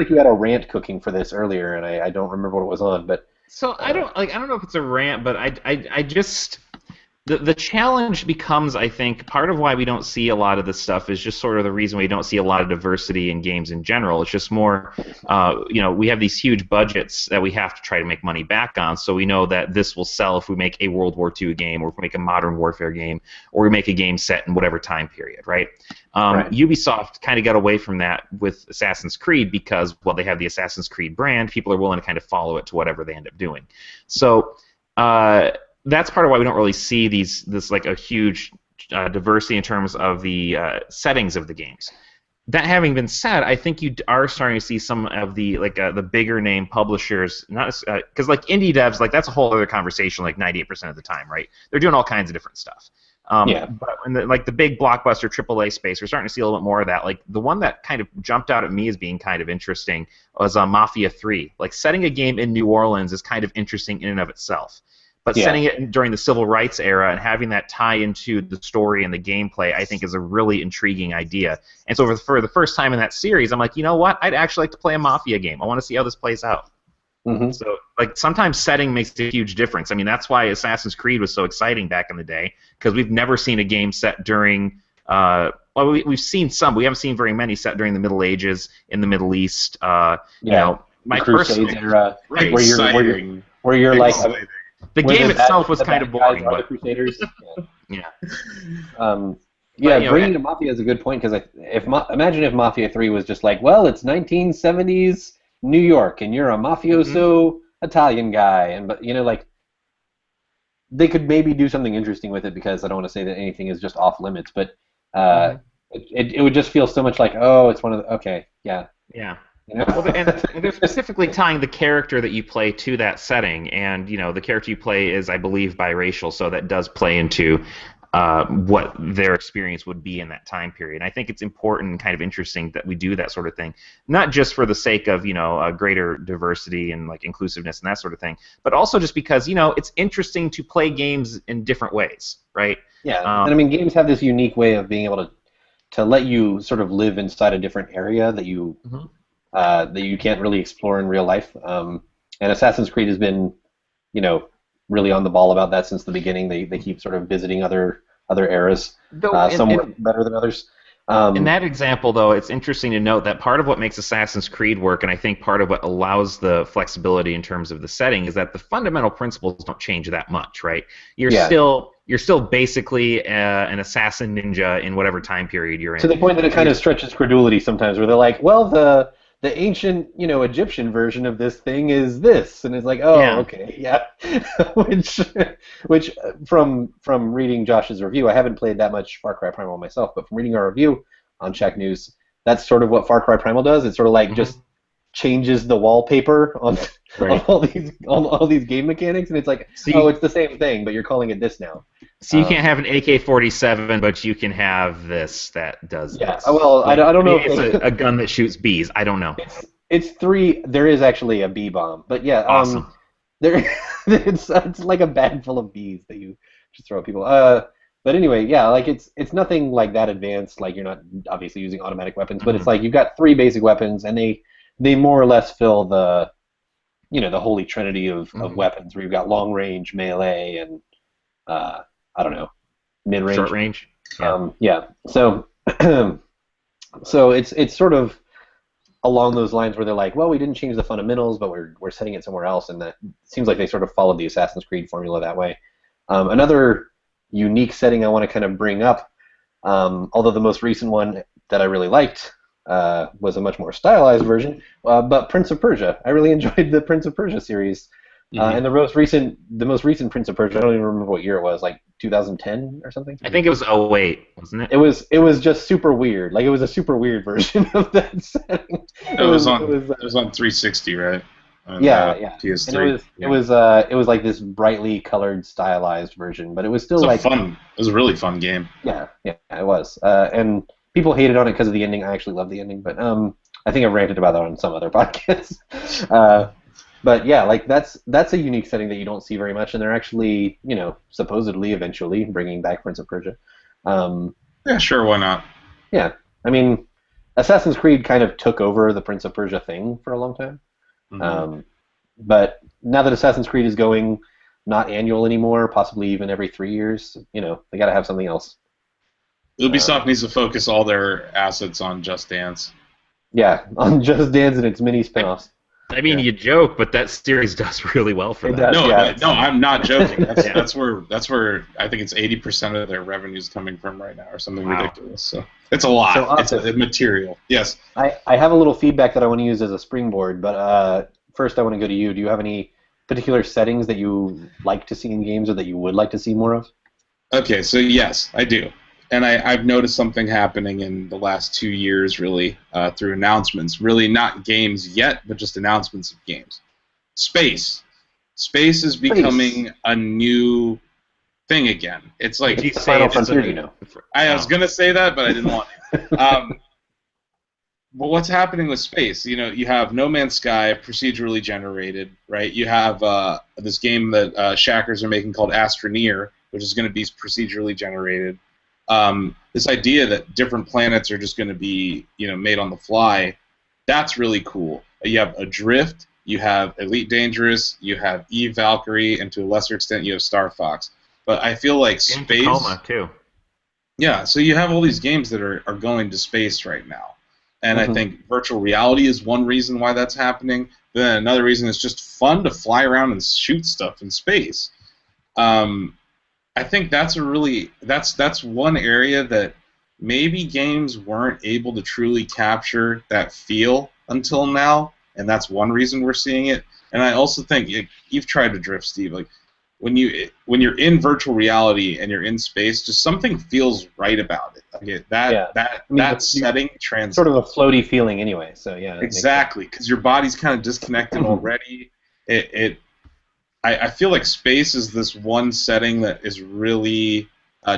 you had a rant cooking for this earlier, and I don't remember what it was on, but So I don't know if it's a rant, but I just the challenge becomes, I think, part of why we don't see a lot of this stuff is just sort of the reason we don't see a lot of diversity in games in general. It's just more, we have these huge budgets that we have to try to make money back on, so we know that this will sell if we make a World War II game, or if we make a Modern Warfare game, or we make a game set in whatever time period, right? Right. Ubisoft kind of got away from that with Assassin's Creed because, well, they have the Assassin's Creed brand. People are willing to kind of follow it to whatever they end up doing. So that's part of why we don't really see this like a huge diversity in terms of the settings of the games. That having been said, I think you are starting to see some of the the bigger name publishers, not because like indie devs, like that's a whole other conversation. Like 98% of the time, right? They're doing all kinds of different stuff. But in the big blockbuster AAA space, we're starting to see a little bit more of that. Like the one that kind of jumped out at me as being kind of interesting was Mafia 3. Like setting a game in New Orleans is kind of interesting in and of itself. But setting it during the civil rights era and having that tie into the story and the gameplay, I think, is a really intriguing idea. And so for the first time in that series, I'm like, you know what? I'd actually like to play a Mafia game. I want to see how this plays out. Mm-hmm. So, like, sometimes setting makes a huge difference. I mean, that's why Assassin's Creed was so exciting back in the day, because we've never seen a game set during... we've seen some. We haven't seen very many set during the Middle Ages, in the Middle East. You know, my Crusades era, Right, where you're like... The game itself was kind of boring, the but Crusaders. yeah. Bringing to Mafia is a good point, because imagine if Mafia 3 was just like, well, it's 1970s New York, and you're a mafioso Italian guy, but like they could maybe do something interesting with it, because I don't want to say that anything is just off limits, but it would just feel so much like, oh, it's one of the yeah. Well, and they're specifically tying the character that you play to that setting, and the character you play is, I believe, biracial, so that does play into what their experience would be in that time period. And I think it's important and kind of interesting that we do that sort of thing, not just for the sake of a greater diversity and like inclusiveness and that sort of thing, but also just because it's interesting to play games in different ways, right? Yeah, and I mean, games have this unique way of being able to let you sort of live inside a different area that you. That you can't really explore in real life. And Assassin's Creed has been, really on the ball about that since the beginning. They keep sort of visiting other eras. Some work better than others. In that example, though, it's interesting to note that part of what makes Assassin's Creed work, and I think part of what allows the flexibility in terms of the setting, is that the fundamental principles don't change that much, right? You're still basically an assassin ninja in whatever time period you're in. To the point that it kind of stretches credulity sometimes, where they're like, well, the the ancient, Egyptian version of this thing is this, and it's like, oh, Yeah. okay, yeah. which from reading Josh's review, I haven't played that much Far Cry Primal myself, but from reading our review on Check News, that's sort of what Far Cry Primal does. It's sort of like just changes the wallpaper on Right. on all these game mechanics, and it's like, So it's the same thing, but you're calling it this now. So you can't have an AK-47, but you can have this that does Yeah, this. well, I don't know Maybe if it's a gun that shoots bees. I don't know. it's three. There is actually a bee bomb, but yeah, Awesome. there it's like a bag full of bees that you just throw at people. But anyway, yeah, like it's nothing like that advanced. Like you're not obviously using automatic weapons, but it's like you've got three basic weapons, and they more or less fill the holy trinity of weapons, where you've got long range, melee, and I don't know, mid range. Short range. Yeah. Yeah. So so it's sort of along those lines where they're like, well, we didn't change the fundamentals, but we're setting it somewhere else, and that seems like they sort of followed the Assassin's Creed formula that way. Another unique setting I want to kind of bring up, although the most recent one that I really liked was a much more stylized version, but Prince of Persia. I really enjoyed the Prince of Persia series, and the most recent Prince of Persia. I don't even remember what year it was, like 2010 or something. I think it was 08, wasn't it? It was just super weird. Like it was a super weird version of that setting. It was on 360, right? On, yeah. PS3. And it was like this brightly colored, stylized version, but it was still It was a really fun game. Yeah, it was. And people hated on it because of the ending. I actually love the ending, but I think I've ranted about that on some other podcasts. But yeah, like that's a unique setting that you don't see very much, and they're actually, supposedly eventually bringing back Prince of Persia. Yeah, sure, why not? Yeah, I mean, Assassin's Creed kind of took over the Prince of Persia thing for a long time. But now that Assassin's Creed is going not annual anymore, possibly even every 3 years, they got to have something else. Ubisoft needs to focus all their assets on Just Dance. Yeah, on Just Dance and its mini spin-offs. I mean, you joke, but that series does really well for that. No, I'm not joking. That's where I think it's 80% of their revenue is coming from right now, or something ridiculous. So it's a lot. So, it's a material. Yes. I have a little feedback that I want to use as a springboard, but first I want to go to you. Do you have any particular settings that you like to see in games, or that you would like to see more of? Okay, so yes, I do. And I've noticed something happening in the last 2 years, really, through announcements. Really not games yet, but just announcements of games. Space. Space is becoming a new thing again. It's like Final Frontier, I was going to say that, but I didn't want to. But what's happening with space? You have No Man's Sky, procedurally generated, right? You have this game that Shackers are making called Astroneer, which is going to be procedurally generated. This idea that different planets are just going to be, made on the fly, that's really cool. You have Adrift, you have Elite Dangerous, you have Eve Valkyrie, and to a lesser extent you have Star Fox. But I feel like space... Tacoma, too. Yeah, so you have all these games that are going to space right now. And I think virtual reality is one reason why that's happening. Then another reason is just fun to fly around and shoot stuff in space. I think that's that's one area that maybe games weren't able to truly capture that feel until now, and that's one reason we're seeing it. And I also think you've tried to drift, Steve. Like when you're in virtual reality and you're in space, just something feels right about it. Okay, that setting translates. Sort of a floaty feeling, anyway. So yeah. Exactly, because your body's kind of disconnected already. I feel like space is this one setting that is really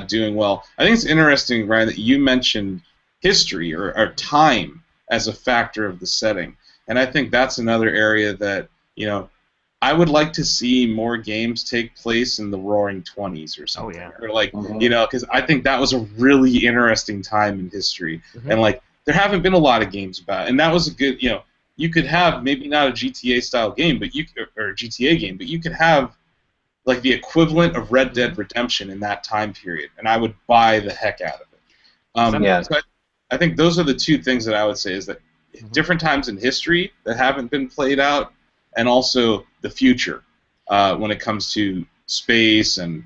doing well. I think it's interesting, Ryan, that you mentioned history or time as a factor of the setting. And I think that's another area that, I would like to see more games take place in the Roaring 20s or something. Oh, yeah. Or like, because I think that was a really interesting time in history. And like, there haven't been a lot of games about it. And that was a good, you could have maybe not a GTA style game, but or a GTA game, but you could have like the equivalent of Red Dead Redemption in that time period, and I would buy the heck out of it. So I think those are the two things that I would say is that different times in history that haven't been played out, and also the future when it comes to space and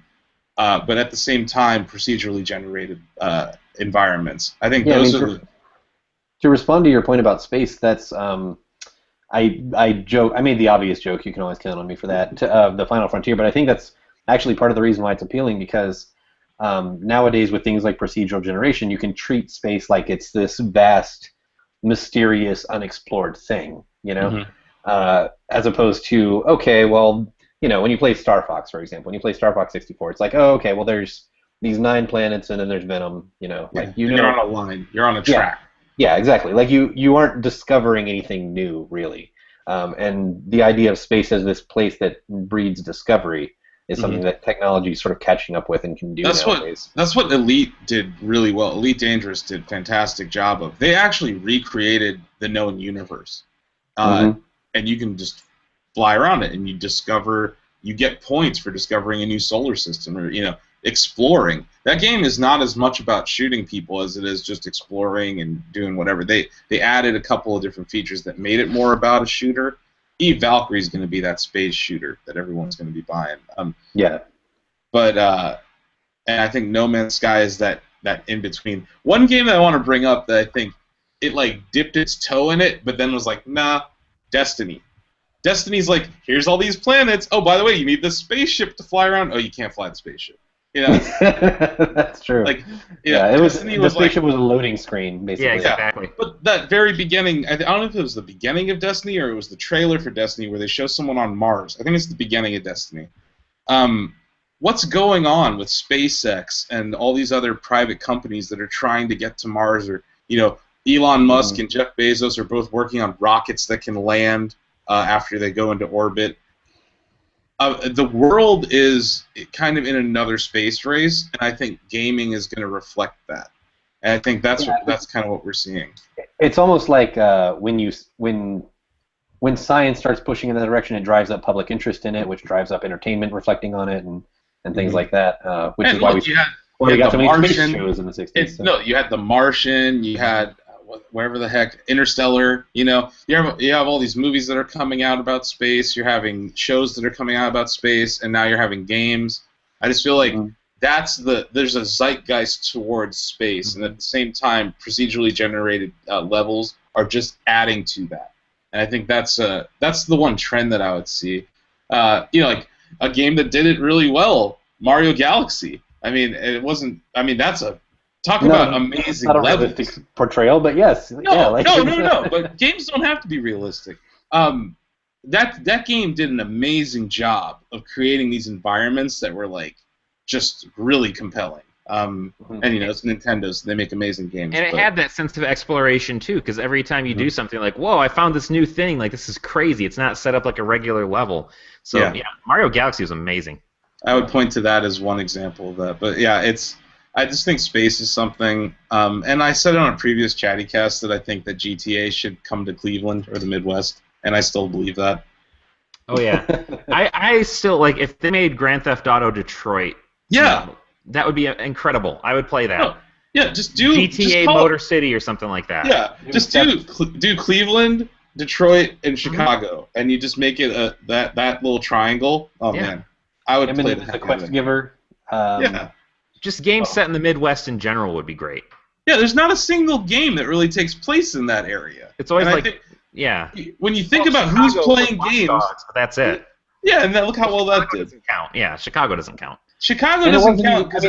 but at the same time procedurally generated environments. I think those are. To respond to your point about space, that's I joke. I made the obvious joke. You can always count on me for that. The Final Frontier, but I think that's actually part of the reason why it's appealing because nowadays with things like procedural generation, you can treat space like it's this vast, mysterious, unexplored thing. As opposed to okay, well, when you play Star Fox, for example, when you play Star Fox 64, it's like oh, okay, well, there's these 9 planets and then there's Venom. You're on a line. You're on a track. Yeah, exactly. Like you aren't discovering anything new, really. And the idea of space as this place that breeds discovery is something that technology is sort of catching up with and can do nowadays. That's what Elite did really well. Elite Dangerous did a fantastic job of. They actually recreated the known universe, and you can just fly around it, and you get points for discovering a new solar system, or exploring. That game is not as much about shooting people as it is just exploring and doing whatever. They added a couple of different features that made it more about a shooter. Eve Valkyrie is going to be that space shooter that everyone's going to be buying. But and I think No Man's Sky is that in between. One game that I want to bring up that I think it dipped its toe in it, but then was like, nah, Destiny. Destiny's like, here's all these planets. Oh, by the way, you need this spaceship to fly around. Oh, you can't fly the spaceship. That's true. The spaceship was a loading screen, basically. Yeah, exactly. But that very beginning, I don't know if it was the beginning of Destiny or it was the trailer for Destiny where they show someone on Mars. I think it's the beginning of Destiny. What's going on with SpaceX and all these other private companies that are trying to get to Mars? Or Elon Musk and Jeff Bezos are both working on rockets that can land after they go into orbit. The world is kind of in another space race, and I think gaming is going to reflect that. And I think that's kind of what we're seeing. It's almost like when science starts pushing in that direction, it drives up public interest in it, which drives up entertainment reflecting on it, and things like that. Which is why we got so many space shows in the 60s. No, you had The Martian, you had whatever the heck, Interstellar. You have all these movies that are coming out about space. You're having shows that are coming out about space, and now you're having games. I just feel like there's a zeitgeist towards space, and at the same time, procedurally generated levels are just adding to that. And I think that's the one trend that I would see. Like a game that did it really well, Mario Galaxy. I mean, it wasn't. I mean, that's talk about amazing levels. Not a realistic portrayal, but yes. No. But games don't have to be realistic. That game did an amazing job of creating these environments that were just really compelling. And it's Nintendo, so they make amazing games. And it had that sense of exploration too, because every time you do something like, "Whoa, I found this new thing! This is crazy." It's not set up like a regular level. So yeah, Mario Galaxy was amazing. I would point to that as one example of that. But yeah, I just think space is something, and I said it on a previous Chattycast that I think that GTA should come to Cleveland or the Midwest, and I still believe that. Oh yeah, I still if they made Grand Theft Auto Detroit. Yeah, that would be incredible. I would play that. Oh, yeah, just do GTA Motor City or something like that. Yeah, just do Cleveland, Detroit, and Chicago, and you just make it that little triangle. Oh man, I would play the Quest Giver. Just games set in the Midwest in general would be great. Yeah, there's not a single game that really takes place in that area. It's always when you think about who's playing games, Dogs, but that's it. Yeah, and look how well that did. Doesn't count. Yeah, Chicago doesn't count. Chicago doesn't count because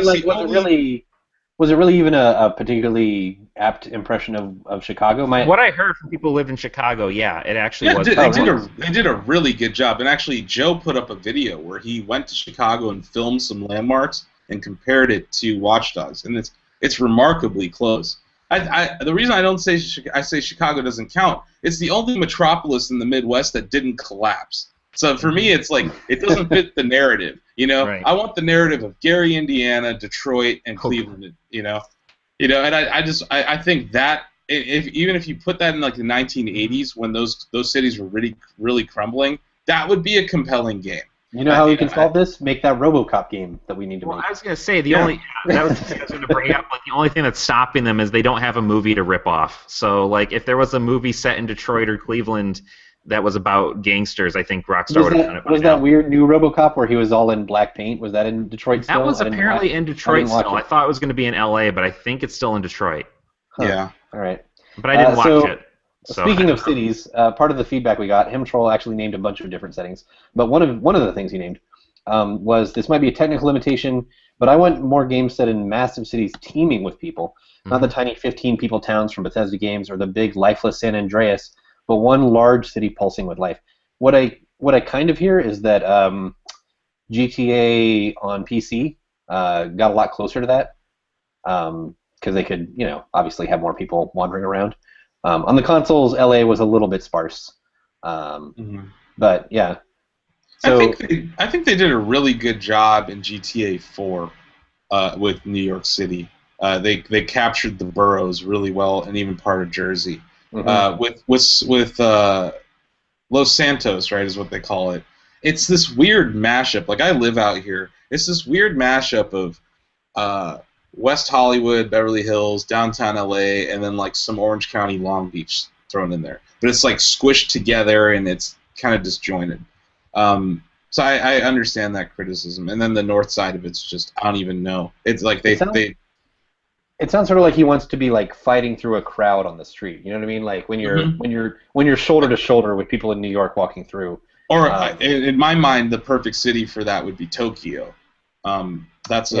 was it really even a particularly apt impression of Chicago? What I heard from people who live in Chicago, it actually was. They did a really good job, and actually Joe put up a video where he went to Chicago and filmed some landmarks and compared it to Watch Dogs, and it's remarkably close. The reason I say Chicago doesn't count, it's the only metropolis in the Midwest that didn't collapse. So for me, it's it doesn't fit the narrative. Right. I want the narrative of Gary, Indiana, Detroit, and Cleveland. And I think that even if you put that in the 1980s when those cities were really really crumbling, that would be a compelling game. You know how we can solve this? Make that RoboCop game that we need to make. I was going to say that was the thing I was going to bring up. The only thing that's stopping them is they don't have a movie to rip off. So if there was a movie set in Detroit or Cleveland that was about gangsters, I think Rockstar would have done it. Was that weird new RoboCop where he was all in black paint? Was that in Detroit still? That was apparently in Detroit still. I thought it was going to be in LA, but I think it's still in Detroit. Huh. Yeah. All right. But I didn't watch So it. So I speaking don't of know. cities, part of the feedback we got, Himtroll actually named a bunch of different settings. But one of the things he named was this might be a technical limitation, but I want more games set in massive cities teeming with people, not the Mhm. tiny 15 people towns from Bethesda games or the big lifeless San Andreas, but one large city pulsing with life. What I kind of hear is that GTA on PC got a lot closer to that because they could, obviously have more people wandering around. On the consoles, LA was a little bit sparse, um, Mhm. but yeah. I think So I think they did a really good job in GTA 4 with New York City. They captured the boroughs really well, and even part of Jersey. mhm. With Los Santos, right, is what they call it. It's this weird mashup. Like I live out here. It's this weird mashup of uh, West Hollywood, Beverly Hills, downtown LA, and then like some Orange County, Long Beach thrown in there. But it's like squished together and it's kind of disjointed. So I understand that criticism. And then the north side of it's just I don't even know. It's like it sounds they it sounds sort of like he wants to be like fighting through a crowd on the street. You know what I mean? Like when you're Mhm. when you're when you're shoulder to shoulder with people in New York walking through. Or Um, in my mind, the perfect city for that would be Tokyo. yeah. That's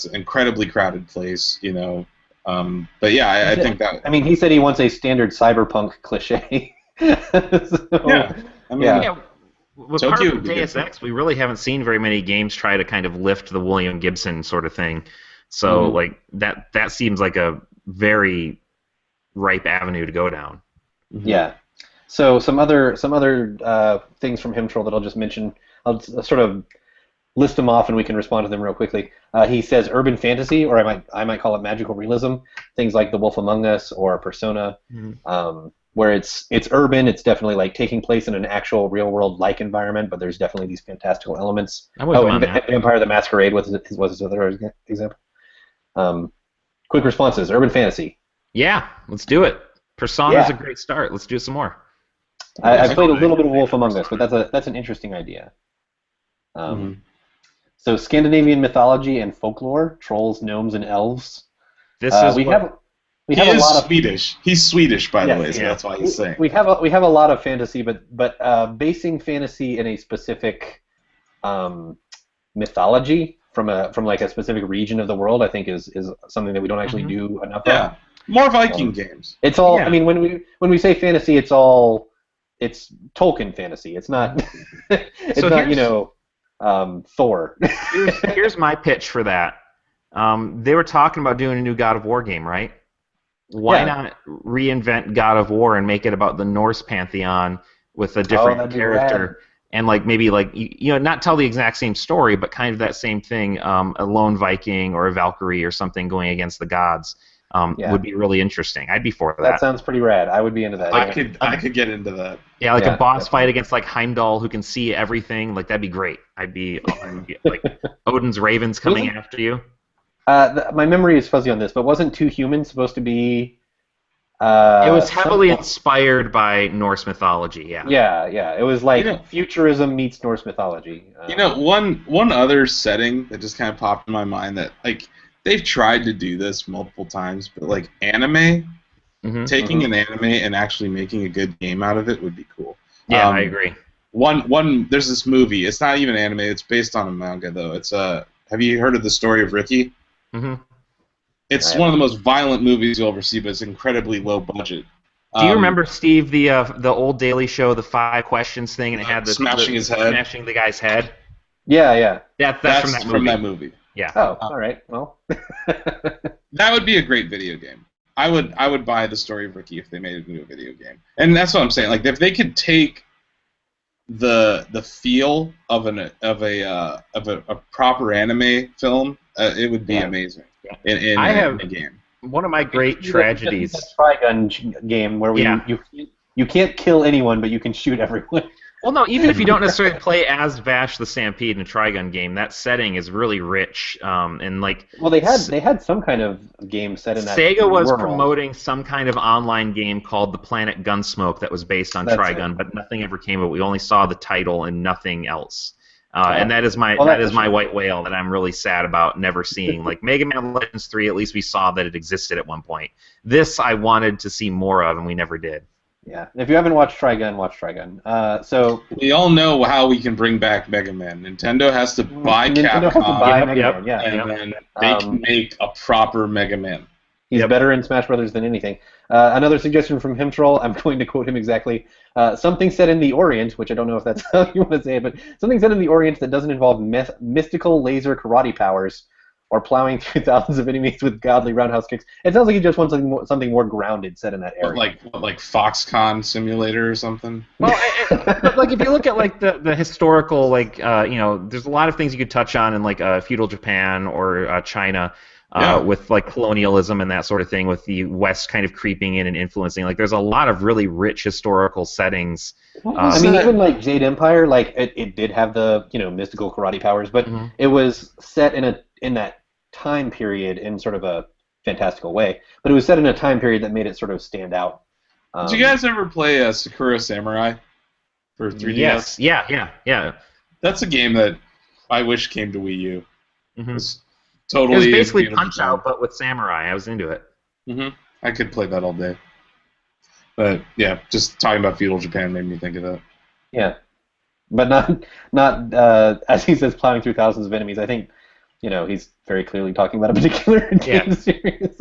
an incredibly crowded place, you know. But yeah, I think that I mean, he said he wants a standard cyberpunk cliche. So, yeah, I mean yeah. Yeah, apart Tokyo from would be good Deus too. Ex, we really haven't seen very many games try to kind of lift the William Gibson sort of thing. So Mhm. like that seems like a very ripe avenue to go down. Hmm. Yeah. So some other things from Himtroll that I'll just mention. Sort of list them off and we can respond to them real quickly. He says urban fantasy, or I might call it magical realism. Things like The Wolf Among Us or Persona, Mhm. where it's urban. It's definitely like taking place in an actual real world like environment, but there's definitely these fantastical elements. I'm with Oh, him and on that. Vampire the Masquerade was his other example. Um, quick responses: urban fantasy. Yeah, let's do it. Persona's a Yeah, great start. Let's do some more. I Yeah. played a little bit of Wolf Among Us, but that's an interesting idea. Um, Hmm. so Scandinavian mythology and folklore, trolls, gnomes, and elves. This is We what. have we He have a is lot of Swedish. He's Swedish, by the yes. way, so Yeah. that's why he's saying. We have a lot of fantasy, but basing fantasy in a specific um, mythology from like a specific region of the world, I think is something that we don't actually Hmm. do enough of. Yeah, more Viking Um, games. it's all. I Yeah. mean, when we say fantasy, it's Tolkien fantasy. It's not Mhm. it's So not Thor. here's my pitch for that. They were talking about doing a new God of War game, right? Why Yeah. not reinvent God of War and make it about the Norse pantheon with a Oh, different that'd be rad. character and like maybe like not tell the exact same story, but kind of that same thing. A lone Viking or a Valkyrie or something going against the gods Yeah, would be really interesting. I'd be for that that. sounds pretty rad. I would be into that. I Yeah. could A, I could get into that. yeah, like a Yeah, boss fight definitely. against like Heimdall who can see everything. Like that'd be great. Like Odin's ravens coming Wasn't after you. my memory is fuzzy on this, but wasn't Two Humans supposed to be It was some? heavily inspired by Norse mythology. Yeah. Yeah, yeah. It was You know, like futurism meets Norse mythology. one other setting that just kind of popped in my mind that like they've tried to do this multiple times, but like anime, Hmm. taking Mhm. an anime and actually making a good game out of it would be cool. Yeah, I Um, agree. one there's this movie. It's not even anime. It's based on a manga though. It's have you heard of the story of Ricky? Hmm. I It's have one of the not. most violent movies you'll ever see, but it's incredibly low budget. Do you Um, remember Steve the old Daily Show, the 5 questions thing, and it had smashing his the head. smashing the guy's head? Yeah, yeah. That's from That's that from that movie. movie. Yeah. Oh, Uh, all right. Well, that would be a great video game. I would buy the story of Ricky if they made it into a video game. And that's what I'm saying. Like if they could take the feel of a proper anime film, it would be yeah. amazing Yeah. in I in have a game. one of my great We just need that tragedies. Trigun game where Yeah. you can't kill anyone, but you can shoot everyone. Well, no, even if you don't necessarily play as Vash the Stampede in a Trigun game, that setting is really rich. And like Well, they had some kind of game set in that Sega was world. promoting some kind of online game called The Planet Gunsmoke that was based on That's it. Trigun, but nothing ever came of it. We only saw the title and nothing else. And that is my Well, that that's is a my shame. white whale that I'm really sad about never seeing. Like Mega Man Legends 3, at least we saw that it existed at one point. This I wanted to see more of, and we never did. Yeah. If you haven't watched Trigun, watch Trigun. So We all know how we can bring back Mega Man. Nintendo has to buy Nintendo has to Capcom, buy Yep, Mega yep, Man. Yeah. and yep. then they can make a proper Mega Man. He's Yep. better in Smash Brothers than anything. Another suggestion from him, Troll. I'm going to quote him exactly. Something said in the Orient, which I don't know if that's how you want to say it, but something said in the Orient that doesn't involve mystical laser karate powers or plowing through thousands of enemies with godly roundhouse kicks. It sounds like he just wants something more grounded said in that area. Like Foxconn Simulator or something. Well, but like if you look at like the historical, like there's a lot of things you could touch on in like feudal Japan or China. With like colonialism and that sort of thing, with the West kind of creeping in and influencing. Like, there's a lot of really rich historical settings. I mean, even like Jade Empire, like it did have the mystical karate powers, but it was set in that time period in sort of a fantastical way. But it was set in a time period that made it sort of stand out. Did you guys ever play Sakura Samurai for 3DS? Yes, yeah. That's a game that I wish came to Wii U. Mm-hmm. Totally. It was basically beautiful. Punch Out, but with samurai. I was into it. Mm-hmm. I could play that all day. But yeah, just talking about feudal Japan made me think of that. Yeah, but not as he says, plowing through thousands of enemies. I think he's very clearly talking about a particular game series.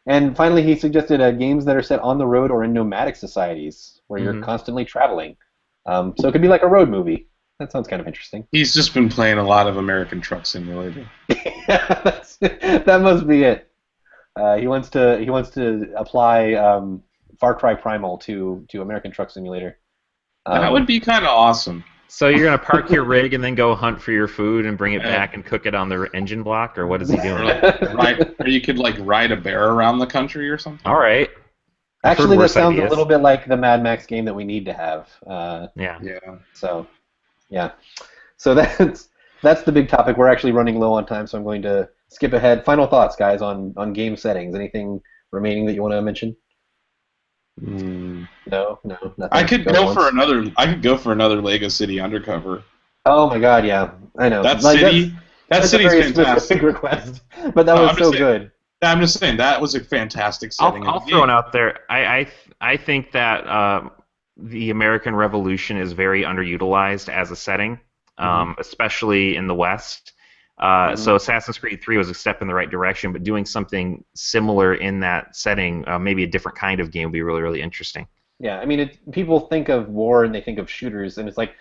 And finally, he suggested games that are set on the road or in nomadic societies where you're constantly traveling. So it could be like a road movie. That sounds kind of interesting. He's just been playing a lot of American Truck Simulator. That must be it. He wants to apply Far Cry Primal to American Truck Simulator. That would be kind of awesome. So you're gonna park your rig and then go hunt for your food and bring it back and cook it on the engine block, or what is he doing? Or you could like ride a bear around the country or something. All right. Actually, that sounds ideas. a little bit like the Mad Max game that we need to have. Yeah. So, yeah. So that's the big topic. We're actually running low on time, so I'm going to skip ahead. Final thoughts, guys, on game settings. Anything remaining that you want to mention? No, nothing. I could go for another Lego City Undercover. Oh my God, yeah, I know. That city's city's a very fantastic. specific request, but that was so good. I'm just saying that was a fantastic setting. I'll throw it out there. I think that the American Revolution is very underutilized as a setting, especially in the West. So Assassin's Creed 3 was a step in the right direction, but doing something similar in that setting, maybe a different kind of game, would be really, really interesting. Yeah, I mean, people think of war and they think of shooters, and it's like,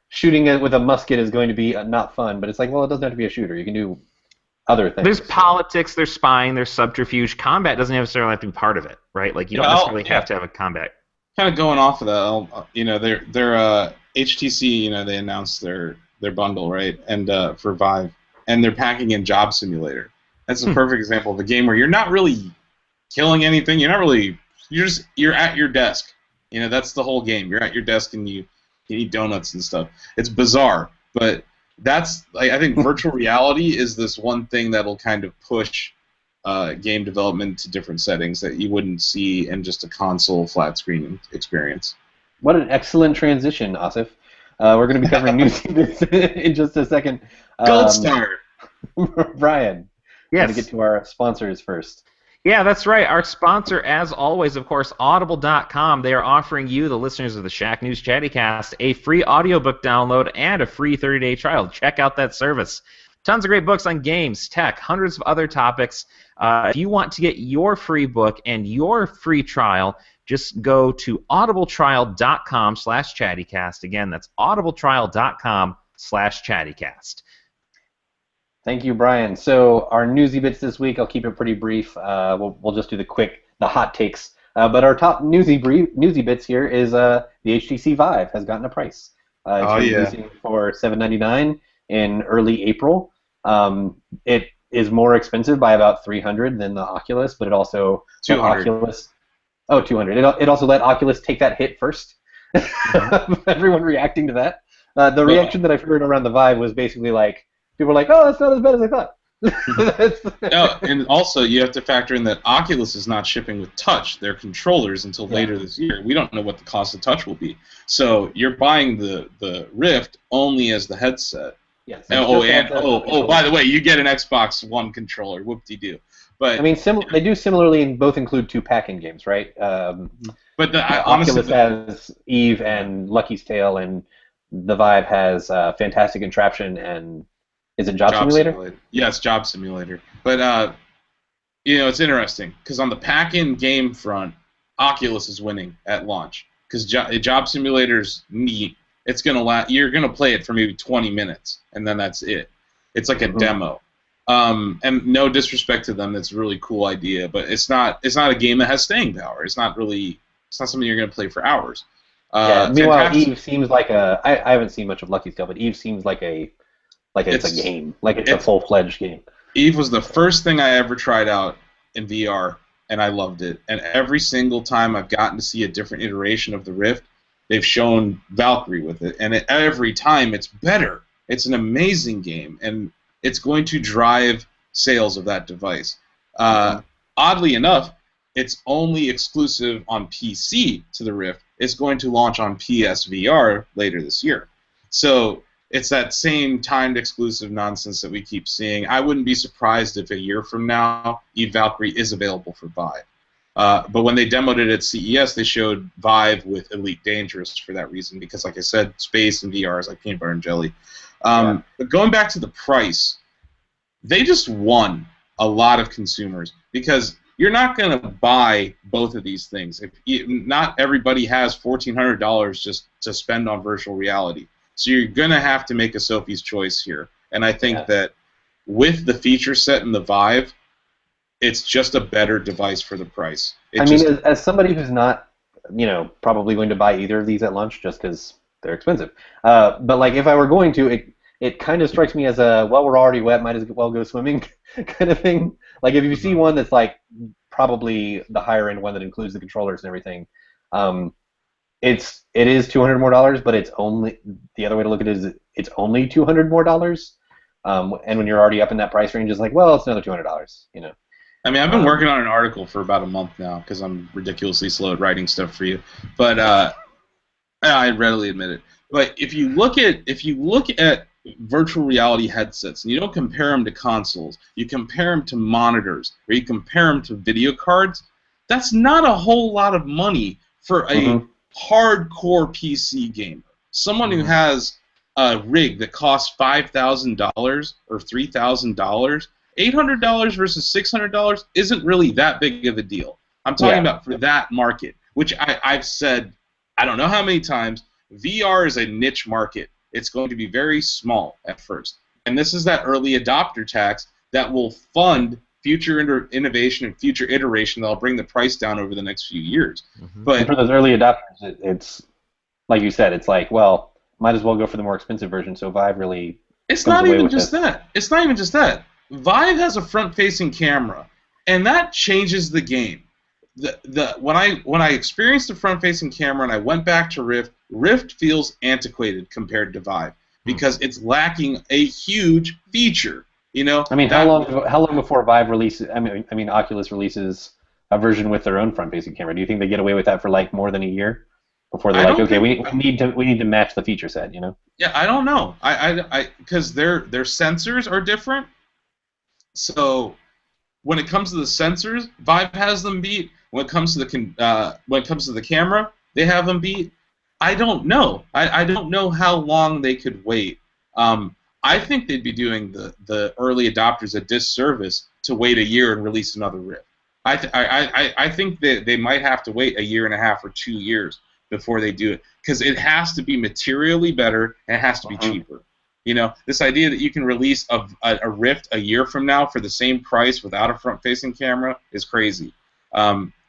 shooting it with a musket is going to be not fun, but it's like, well, it doesn't have to be a shooter. You can do other things. There's politics, there's spying, there's subterfuge. Combat doesn't necessarily have to be part of it, right? Like, you don't necessarily have to have a combat. Kind of going off of that, their HTC, they announced their bundle, right? And for Vive, and they're packing in Job Simulator. That's a perfect example of a game where you're not really killing anything. You're at your desk. That's the whole game. You're at your desk and you eat donuts and stuff. It's bizarre, but that's I think virtual reality is this one thing that'll kind of push game development to different settings that you wouldn't see in just a console flat screen experience. What an excellent transition, Asif. We're going to be covering news in just a second. Gold star. Brian, yes. Got to get to our sponsors first. Yeah, that's right. Our sponsor, as always, of course, Audible.com. They are offering you, the listeners of the Shack News Chattycast, a free audiobook download and a free 30-day trial. Check out that service. Tons of great books on games, tech, hundreds of other topics. If you want to get your free book and your free trial, just go to audibletrial.com/chattycast. Again, that's audibletrial.com/chattycast. Thank you, Brian. So our newsy bits this week, I'll keep it pretty brief. We'll just do the hot takes. But our top newsy bits here is the HTC Vive has gotten a price. It's releasing for $799 in early April. It is more expensive by about $300 than the Oculus, but it also $200. $200. It also let Oculus take that hit first. Everyone reacting to that. The reaction that I've heard around the Vive was basically like, people were like, oh, that's not as bad as I thought. No, and also you have to factor in that Oculus is not shipping with touch, their controllers, until later this year. We don't know what the cost of touch will be. So you're buying the Rift only as the headset. Yes. By the way, you get an Xbox One controller. Whoop-de-doo. But I mean, they do similarly both include two pack-in games, right? but Oculus has Eve and Lucky's Tale, and the Vive has Fantastic Contraption and is it Job Simulator? Yes, Job Simulator. But it's interesting because on the pack-in game front, Oculus is winning at launch because Job Simulator's neat. It's gonna you're gonna play it for maybe 20 minutes, and then that's it. It's like a demo. And no disrespect to them, that's a really cool idea, but it's not a game that has staying power. It's not something you're gonna play for hours. Meanwhile, Eve seems like I haven't seen much of Lucky's Tale, but Eve seems like it's a game, like it's a full-fledged game. Eve was the first thing I ever tried out in VR, and I loved it. And every single time I've gotten to see a different iteration of the Rift, they've shown Valkyrie with it, and every time it's better. It's an amazing game, and it's going to drive sales of that device. Oddly enough, it's only exclusive on PC to the Rift. It's going to launch on PSVR later this year. So it's that same timed exclusive nonsense that we keep seeing. I wouldn't be surprised if a year from now, Eve Valkyrie is available for Vive. But when they demoed it at CES, they showed Vive with Elite Dangerous for that reason, because, like I said, space and VR is like peanut butter and jelly. But going back to the price, they just won a lot of consumers because you're not going to buy both of these things. Not everybody has $1,400 just to spend on virtual reality. So you're going to have to make a Sophie's choice here. And I think that with the feature set in the Vive, it's just a better device for the price. As somebody who's not, probably going to buy either of these at launch just because they're expensive. But like if I were going to, it kind of strikes me as we're already wet, might as well go swimming kind of thing. Like if you see one that's like probably the higher end one that includes the controllers and everything, it is $200 more, but it's only, the other way to look at it is it's only $200 more. And when you're already up in that price range, it's like, well, it's another $200, I mean, I've been working on an article for about a month now because I'm ridiculously slow at writing stuff for you. But I readily admit it. But if you look at virtual reality headsets and you don't compare them to consoles, you compare them to monitors, or you compare them to video cards, that's not a whole lot of money for a hardcore PC gamer. Someone who has a rig that costs $5,000 or $3,000, $800 versus $600 isn't really that big of a deal. I'm talking about for that market, which I've said I don't know how many times, VR is a niche market. It's going to be very small at first. And this is that early adopter tax that will fund future innovation and future iteration that will bring the price down over the next few years. But and for those early adopters, it's like you said, it's like, well, might as well go for the more expensive version. So Vive really It's not even just that. It's not even just that. Vive has a front-facing camera, and that changes the game. When I experienced the front-facing camera and I went back to Rift feels antiquated compared to Vive because it's lacking a huge feature. I mean, how long before Vive releases? I mean, Oculus releases a version with their own front-facing camera. Do you think they get away with that for like more than a year before they're like, okay, we need to match the feature set? Yeah, I don't know. Because their sensors are different. So when it comes to the sensors, Vive has them beat. When it comes to the camera, they have them beat. I don't know. I don't know how long they could wait. I think they'd be doing the early adopters a disservice to wait a year and release another Rift. I think that they might have to wait a year and a half or 2 years before they do it because it has to be materially better and it has to be cheaper. This idea that you can release a Rift a year from now for the same price without a front-facing camera is crazy.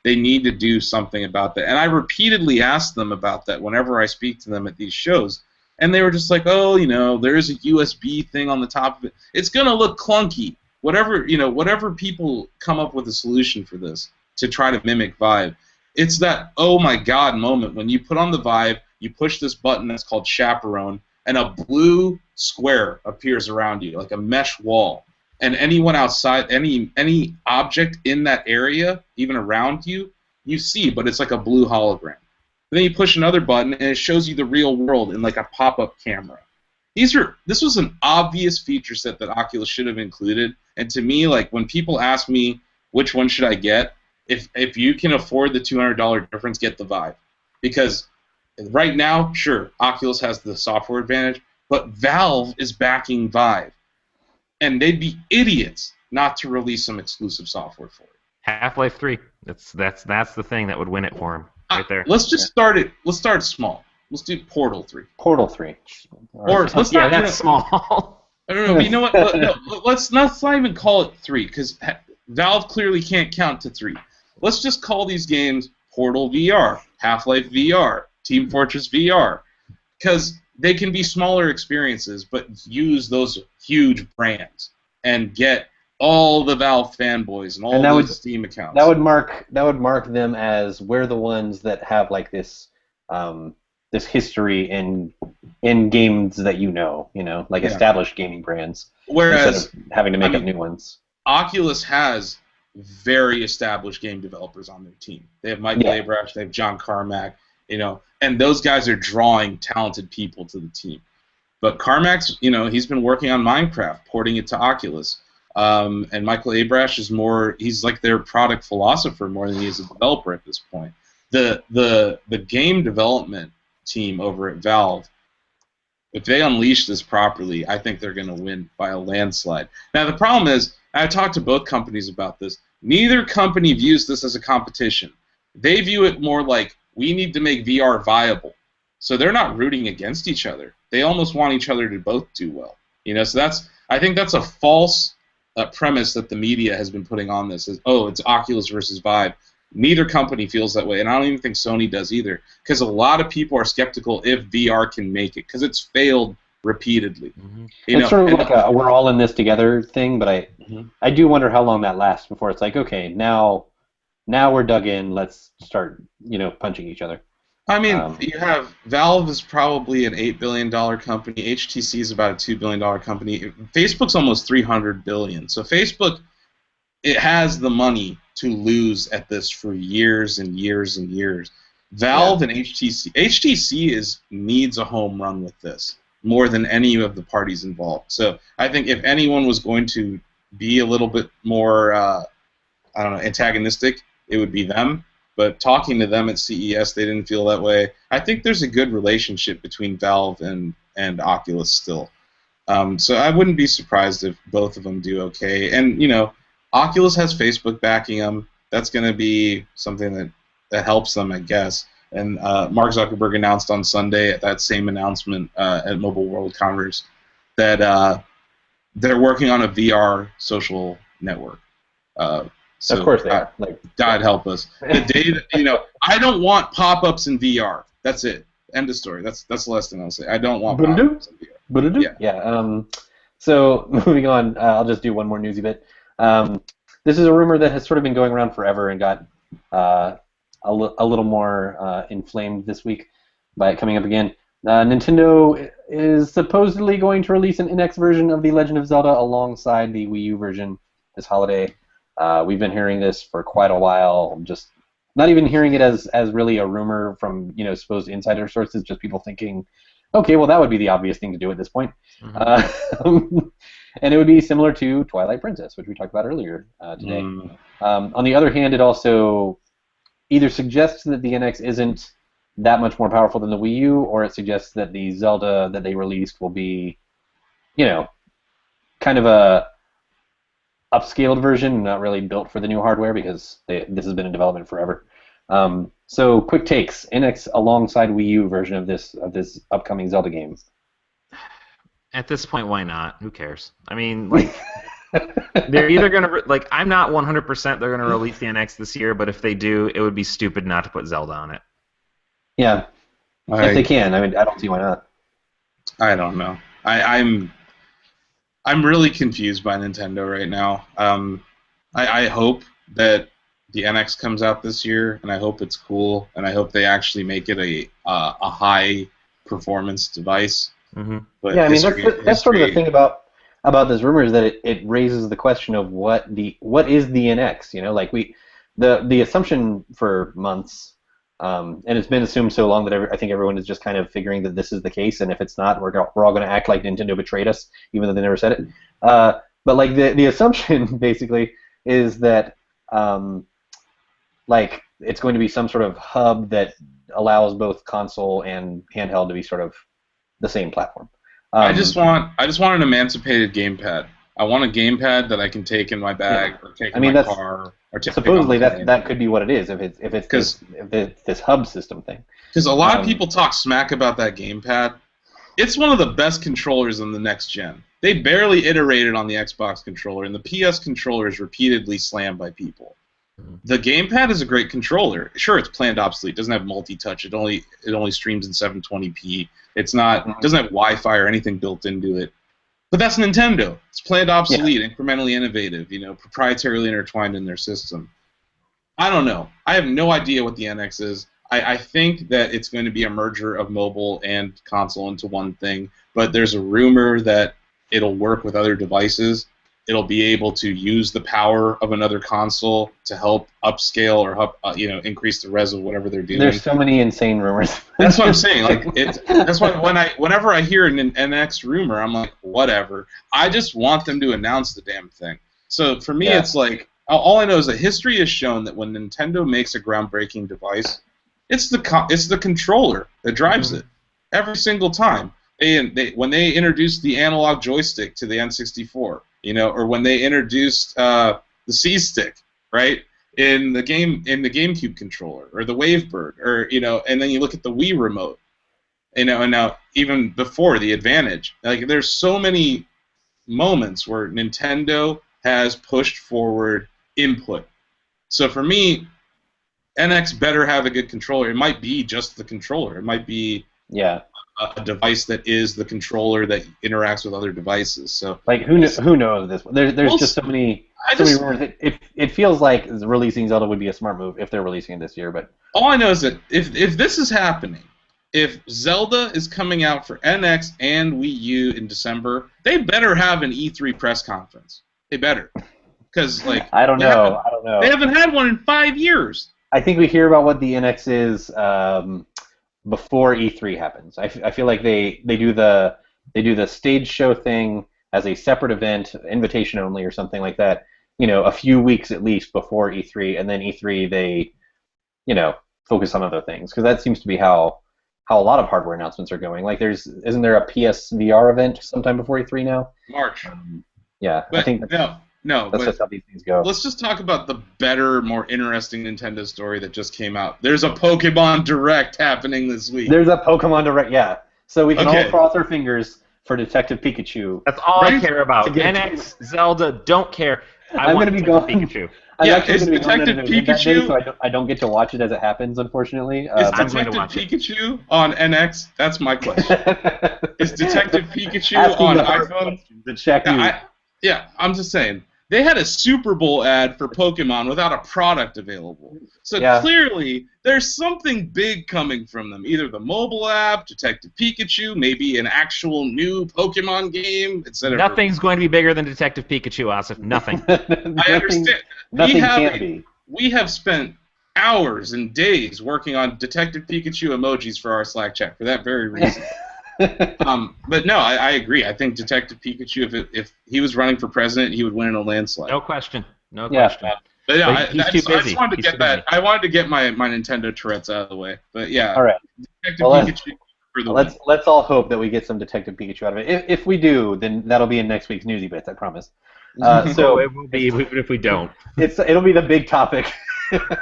They need to do something about that. And I repeatedly asked them about that whenever I speak to them at these shows. And they were just like, oh, there is a USB thing on the top of it. It's going to look clunky. Whatever people come up with a solution for this to try to mimic Vive, it's that, oh my God moment when you put on the Vive, you push this button that's called Chaperone, and a blue square appears around you, like a mesh wall. and anyone outside, any object in that area, even around you, you see, but it's like a blue hologram. Then you push another button, and it shows you the real world in like a pop-up camera. This was an obvious feature set that Oculus should have included, and to me, like when people ask me which one should I get, if you can afford the $200 difference, get the Vive, because right now, sure, Oculus has the software advantage, but Valve is backing Vive, and they'd be idiots not to release some exclusive software for it. Half-Life 3. That's the thing that would win it for him right there. Let's just start it. Let's start small. Let's do Portal 3. Portal 3. Or let's yeah, not. that's small. I don't know. You know what? No, let's not even call it 3 because Valve clearly can't count to 3. Let's just call these games Portal VR, Half-Life VR, Team Fortress VR, because they can be smaller experiences, but use those huge brands and get all the Valve fanboys and all those Steam accounts. That would mark them as we're the ones that have like this this history in games that like established gaming brands. Whereas instead of having to make up new ones. Oculus has very established game developers on their team. They have Michael Abrash, they have John Carmack, and those guys are drawing talented people to the team. But Carmack's, he's been working on Minecraft, porting it to Oculus. And Michael Abrash is he's like their product philosopher more than he is a developer at this point. The game development team over at Valve, if they unleash this properly, I think they're going to win by a landslide. Now, the problem is, I talked to both companies about this. Neither company views this as a competition. They view it more like, we need to make VR viable. So they're not rooting against each other. They almost want each other to both do well. So I think that's a false premise that the media has been putting on this. Is, it's Oculus versus Vive. Neither company feels that way, and I don't even think Sony does either, because a lot of people are skeptical if VR can make it, because it's failed repeatedly. Mm-hmm. It's sort of like a we're all in this together thing, but I do wonder how long that lasts before it's like, okay, now we're dug in, let's start punching each other. I mean, you have Valve is probably an $8 billion company. HTC is about a $2 billion company. Facebook's almost $300 billion. So Facebook, it has the money to lose at this for years and years and years. Valve and HTC needs a home run with this more than any of the parties involved. So I think if anyone was going to be a little bit more, antagonistic, it would be them. But talking to them at CES, they didn't feel that way. I think there's a good relationship between Valve and Oculus still. So I wouldn't be surprised if both of them do okay. And, Oculus has Facebook backing them. That's going to be something that helps them, I guess. And Mark Zuckerberg announced on Sunday at that same announcement at Mobile World Congress that they're working on a VR social network. So of course they are. God help us. The day that, I don't want pop-ups in VR. That's it. End of story. That's the last thing I'll say. I don't want pop-ups in VR. Yeah. So moving on, I'll just do one more newsy bit. This is a rumor that has sort of been going around forever and got a little more inflamed this week by it coming up again. Nintendo is supposedly going to release an NX version of The Legend of Zelda alongside the Wii U version this holiday. We've been hearing this for quite a while, just not even hearing it as really a rumor from supposed insider sources, just people thinking, okay, well that would be the obvious thing to do at this point. Mm-hmm. And it would be similar to Twilight Princess, which we talked about earlier today. On the other hand, it also either suggests that the NX isn't that much more powerful than the Wii U, or it suggests that the Zelda that they released will be, kind of a upscaled version, not really built for the new hardware because this has been in development forever. So, quick takes: NX alongside Wii U version of this upcoming Zelda game. At this point, why not? Who cares? I mean, they're either gonna I'm not 100% they're gonna release the NX this year, but if they do, it would be stupid not to put Zelda on it. Yeah, if they can. I mean, I don't see why not. I don't know. I'm really confused by Nintendo right now. I hope that the NX comes out this year, and I hope it's cool, and I hope they actually make it a high performance device. Mm-hmm. But yeah, I mean that's sort of the thing about. about this rumor is that it raises the question of what is the NX? Like the assumption for months, and it's been assumed so long that I think everyone is just kind of figuring that this is the case, and if it's not, we're all going to act like Nintendo betrayed us, even though they never said it. But like the assumption basically is that like it's going to be some sort of hub that allows both console and handheld to be sort of the same platform. I just want an emancipated gamepad. I want a gamepad that I can take in my bag or take in my car. Or supposedly that could be what it is if it's this hub system thing. Because a lot of people talk smack about that gamepad. It's one of the best controllers in the next gen. They barely iterated on the Xbox controller, and the PS controller is repeatedly slammed by people. The gamepad is a great controller. Sure, it's planned obsolete. It doesn't have multi-touch. It only streams in 720p. It doesn't have Wi-Fi or anything built into it. But that's Nintendo. It's planned obsolete, incrementally innovative, proprietarily intertwined in their system. I don't know. I have no idea what the NX is. I think that it's going to be a merger of mobile and console into one thing, but there's a rumor that it'll work with other devices. It'll be able to use the power of another console to help upscale or help, increase the res of whatever they're doing. There's so many insane rumors. That's what I'm saying. That's why whenever I hear an NX rumor, I'm like, whatever. I just want them to announce the damn thing. So for me, it's like all I know is that history has shown that when Nintendo makes a groundbreaking device, it's the controller that drives it every single time. When they introduced the analog joystick to the N64. Or when they introduced the C-Stick, right, in the GameCube controller, or the Wavebird, or and then you look at the Wii remote, and now even before the Advantage, like there's so many moments where Nintendo has pushed forward input. So for me, NX better have a good controller. It might be just the controller. It might be a device that is the controller that interacts with other devices. So like who knows this? There's just so many rumors. It feels like releasing Zelda would be a smart move if they're releasing it this year. But all I know is that if this is happening, if Zelda is coming out for NX and Wii U in December, they better have an E3 press conference. They better, because I don't know. They haven't had one in 5 years. I think we hear about what the NX is before E3 happens. I feel like they do the stage show thing as a separate event, invitation only or something like that. A few weeks at least before E3, and then E3 they, focus on other things, because that seems to be how a lot of hardware announcements are going. Like isn't there a PSVR event sometime before E3 now? March. But I think that's just how these things go. Let's just talk about the better, more interesting Nintendo story that just came out. There's a Pokemon Direct happening this week. There's a Pokemon Direct, yeah. So we can all cross our fingers for Detective Pikachu. That's all I care about. NX, Zelda, don't care. I'm going to be going Pikachu. It's Detective Pikachu. So I don't get to watch it as it happens, unfortunately. Is Detective Pikachu on NX? That's my question. Is Detective Pikachu on iPhone? I'm just saying. They had a Super Bowl ad for Pokemon without a product available. So clearly, there's something big coming from them. Either the mobile app, Detective Pikachu, maybe an actual new Pokemon game, etc. Nothing's going to be bigger than Detective Pikachu, Asif. Nothing. I understand. Nothing can be. We have spent hours and days working on Detective Pikachu emojis for our Slack chat for that very reason. But no, I agree. I think Detective Pikachu, if he was running for president, he would win in a landslide. No question. No question. But yeah, he's too busy. I just wanted to get that. I wanted to get my Nintendo Tourette's out of the way. But yeah. All right. Detective Pikachu for the win. Let's all hope that we get some Detective Pikachu out of it. If we do, then that'll be in next week's Newsy Bits, I promise. So it will be, even if we don't. It'll be the big topic.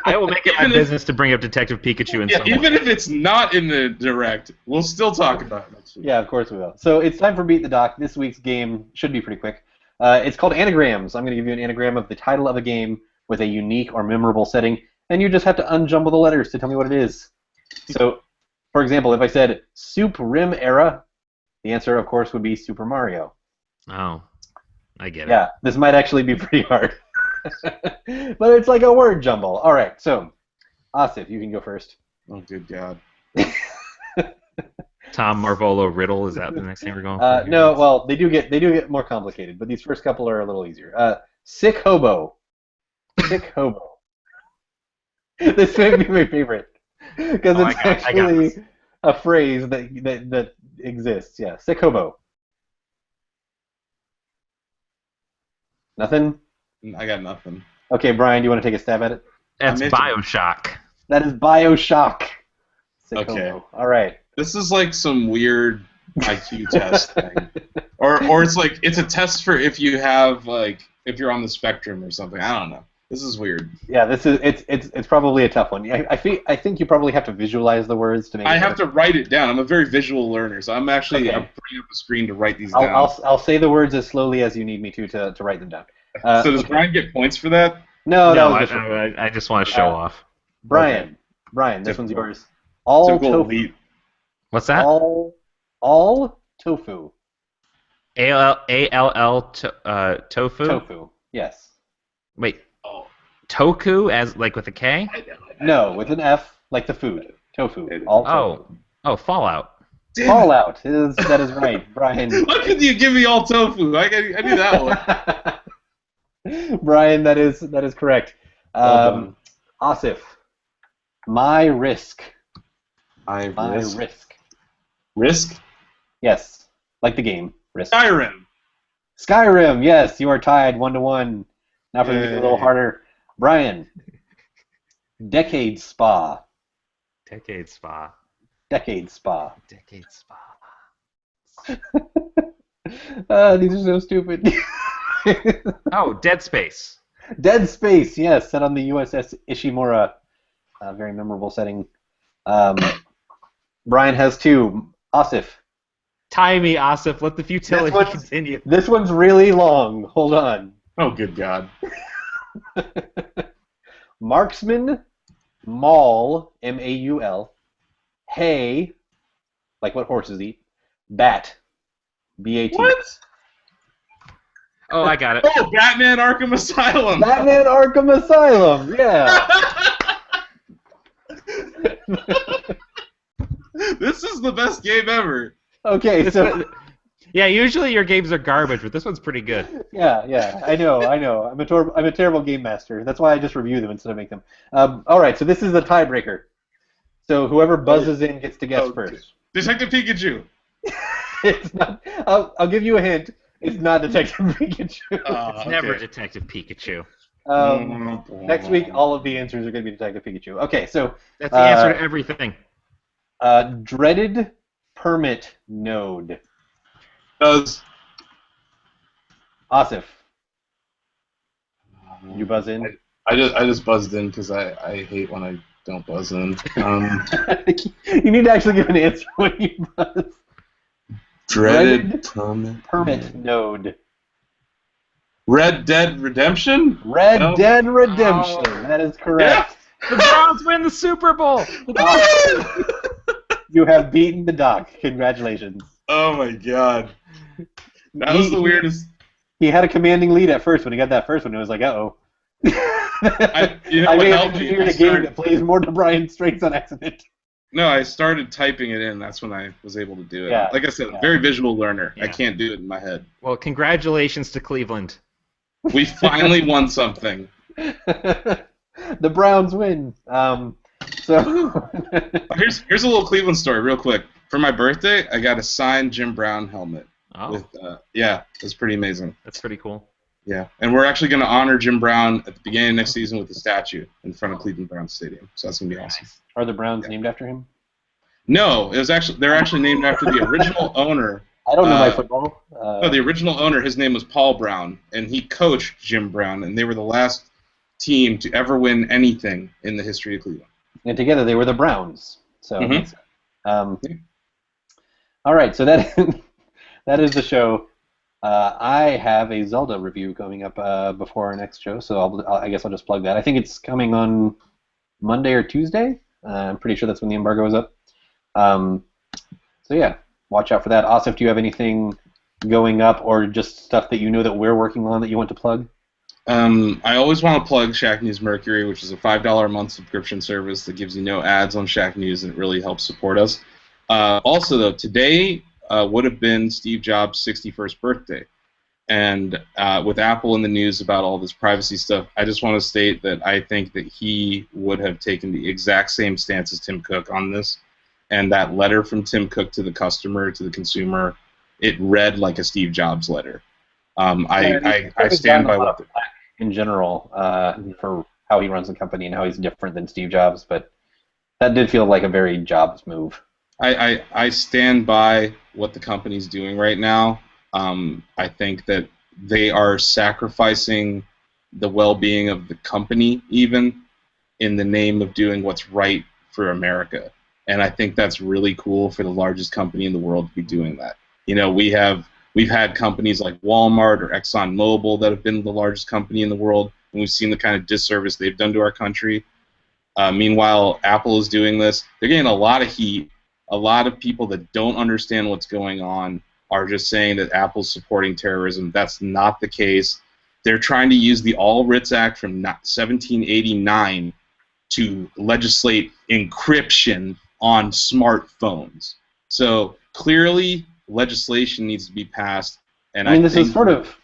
I will make it my business to bring up Detective Pikachu in some way. Even if it's not in the Direct, we'll still talk about it next week. Yeah, of course we will. So it's time for Beat the Doc. This week's game should be pretty quick. It's called Anagrams. I'm going to give you an anagram of the title of a game with a unique or memorable setting, and you just have to unjumble the letters to tell me what it is. So, for example, if I said Soup Rim Era, the answer, of course, would be Super Mario. Oh, I get it. Yeah, this might actually be pretty hard. But it's like a word jumble. All right, so, Asif, you can go first. Oh, good God. Tom Marvolo Riddle, is that the next name we're going for? No, well, they do get more complicated, but these first couple are a little easier. Sick hobo. Sick hobo. This may be my favorite because it's actually a phrase that exists. Yeah, sick hobo. Nothing? I got nothing. Okay, Brian, do you want to take a stab at it? That's Bioshock. That is Bioshock. Sick Okay. hobo. All right. This is like some weird IQ test thing, or it's like it's a test for if you have if you're on the spectrum or something. I don't know. This is weird. Yeah, it's probably a tough one. I think you probably have to visualize the words to make. I have to write it down. I'm a very visual learner, so I'm actually I'm putting up a screen to write these down. I'll say the words as slowly as you need me to write them down. So does Brian get points for that? No, I just want to show off. Brian, this one's yours. All tofu. What's that? All tofu. ALL tofu. Tofu. Yes. Wait. Toku as like with a K? No, with an F, like the food. Tofu. All tofu. Oh, Fallout. Fallout. That is right, Brian. Why could you give me all tofu? I knew that one. Brian, that is correct. Asif. My risk. My risk. Risk? Yes, like the game. Risk. Skyrim. Yes, you are tied 1-1. Now for a little harder. Brian. Decade Spa. Decade Spa. Decade Spa. Decade Spa. These are so stupid. Oh, Dead Space. Dead Space, yes, set on the USS Ishimura. Very memorable setting. Brian has 2. Asif. Tie me, Asif. Let the futility continue. This one's really long. Hold on. Oh, good God. Marksman, Maul, M-A-U-L, hay, like what horses eat, bat, B-A-T. What? Oh, I got it. Oh, Batman Arkham Asylum. Batman Arkham Asylum, yeah. This is the best game ever. Okay, so... Yeah, usually your games are garbage, but this one's pretty good. Yeah, I know. I'm a terrible game master. That's why I just review them instead of make them. All right, so this is the tiebreaker. So whoever buzzes in gets to guess first. Detective Pikachu. It's not. I'll give you a hint. It's not Detective Pikachu. It's never Detective Pikachu. Next week, all of the answers are going to be Detective Pikachu. Okay, so that's the answer to everything. Dreaded permit node. Does Asif. You buzz in? I just buzzed in because I hate when I don't buzz in. You need to actually give an answer when you buzz. Dreaded permit node. Red Dead Redemption? Red Dead Redemption. That is correct. Yeah. The Browns win the Super Bowl. You have beaten the Doc. Congratulations. Oh my God. That was the weirdest. He had a commanding lead at first when he got that first one. It was like, uh-oh. I may have engineered a game that plays more to Brian's strengths on accident. No, I started typing it in. That's when I was able to do it. Yeah, like I said, very visual learner. Yeah. I can't do it in my head. Well, congratulations to Cleveland. We finally won something. The Browns win. So here's a little Cleveland story, real quick. For my birthday, I got a signed Jim Brown helmet. Oh. It's pretty amazing. That's pretty cool. Yeah, and we're actually going to honor Jim Brown at the beginning of next season with a statue in front of Cleveland Browns Stadium. So that's going to be awesome. Are the Browns named after him? No, they're actually named after the original owner. I don't know my football. No, the original owner, his name was Paul Brown, and he coached Jim Brown, and they were the last team to ever win anything in the history of Cleveland. And together they were the Browns. So, all right, so that is the show. I have a Zelda review coming up before our next show, so I guess I'll just plug that. I think it's coming on Monday or Tuesday. I'm pretty sure that's when the embargo is up. So yeah, watch out for that. Asif, do you have anything going up or just stuff that you know that we're working on that you want to plug? I always want to plug Shack News Mercury, which is a $5 a month subscription service that gives you no ads on Shack News, and it really helps support us. Also, though, today would have been Steve Jobs' 61st birthday. And with Apple in the news about all this privacy stuff, I just want to state that I think that he would have taken the exact same stance as Tim Cook on this. And that letter from Tim Cook to the customer, to the consumer, it read like a Steve Jobs letter. I stand by what in general for how he runs the company and how he's different than Steve Jobs, but that did feel like a very Jobs move. I stand by what the company's doing right now. I think that they are sacrificing the well-being of the company, even in the name of doing what's right for America. And I think that's really cool for the largest company in the world to be doing that. You know, we've had companies like Walmart or ExxonMobil that have been the largest company in the world, and we've seen the kind of disservice they've done to our country. Meanwhile, Apple is doing this. They're getting a lot of heat. A lot of people that don't understand what's going on are just saying that Apple's supporting terrorism. That's not the case. They're trying to use the All Writs Act from 1789 to legislate encryption on smartphones. So clearly, legislation needs to be passed. And I mean, this is sort of,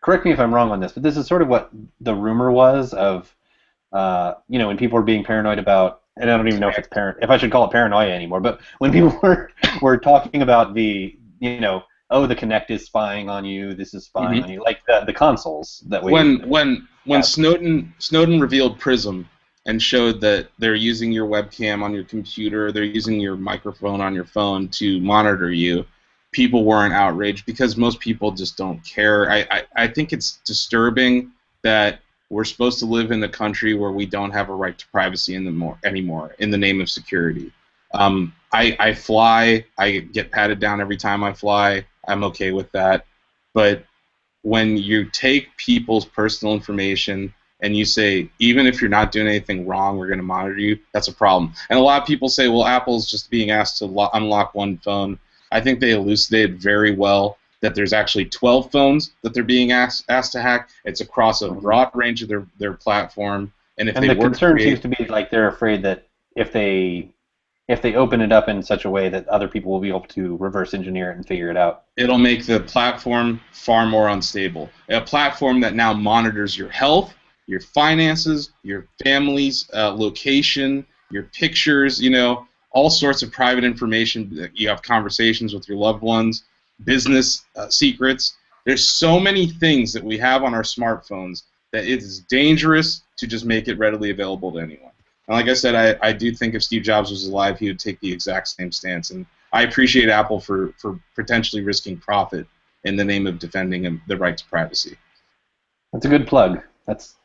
correct me if I'm wrong on this, but this is sort of what the rumor was of, when people were being paranoid about, and I don't even know if I should call it paranoia anymore, but when people were talking about the Kinect is spying on you, this is spying on you, like the consoles that we... When Snowden revealed Prism and showed that they're using your webcam on your computer, they're using your microphone on your phone to monitor you, people weren't outraged because most people just don't care. I think it's disturbing that we're supposed to live in a country where we don't have a right to privacy anymore in the name of security. I fly. I get patted down every time I fly. I'm okay with that. But when you take people's personal information and you say, even if you're not doing anything wrong, we're going to monitor you, that's a problem. And a lot of people say, well, Apple's just being asked to unlock one phone. I think they elucidated very well that there's actually 12 phones that they're being asked to hack. It's across a broad range of their platform. And the concern seems to be like they're afraid that if they open it up in such a way that other people will be able to reverse engineer it and figure it out, it'll make the platform far more unstable. A platform that now monitors your health, your finances, your family's location, your pictures, all sorts of private information. That you have conversations with your loved ones, business secrets. There's so many things that we have on our smartphones that it is dangerous to just make it readily available to anyone. And like I said, I do think if Steve Jobs was alive, he would take the exact same stance. And I appreciate Apple for potentially risking profit in the name of defending the right to privacy. That's a good plug. That's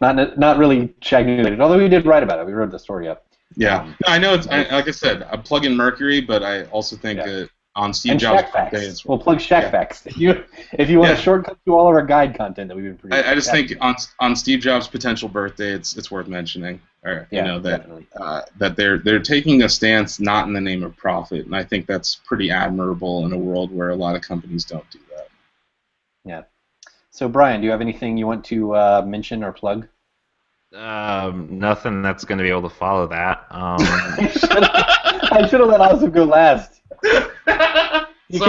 not really Shaggy related, although we did write about it. We wrote the story up. Yeah, I know. Like I said, I'm plugging Mercury, but I also think that on Steve Jobs' birthday, we'll plug Shack Facts. If you want a shortcut to all of our guide content that we've been producing. I just think on Steve Jobs' potential birthday, it's worth mentioning. That they're taking a stance not in the name of profit, and I think that's pretty admirable in a world where a lot of companies don't do that. Yeah. So Brian, do you have anything you want to mention or plug? Nothing that's going to be able to follow that. I should have let Osip go last. You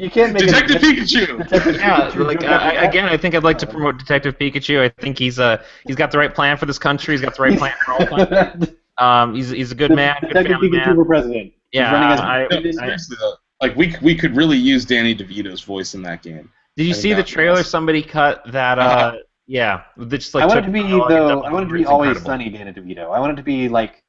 can't make Detective Pikachu. Yeah, again, I think I'd like to promote Detective Pikachu. I think he's got the right plan for this country. He's got the right plan for all countries. He's a good man. Detective Pikachu for president. Yeah, seriously though, like we could really use Danny DeVito's voice in that game. Did you see the trailer? Somebody cut that. Yeah, just like I wanted to be Always Sunny Danny DeVito. I wanted to be like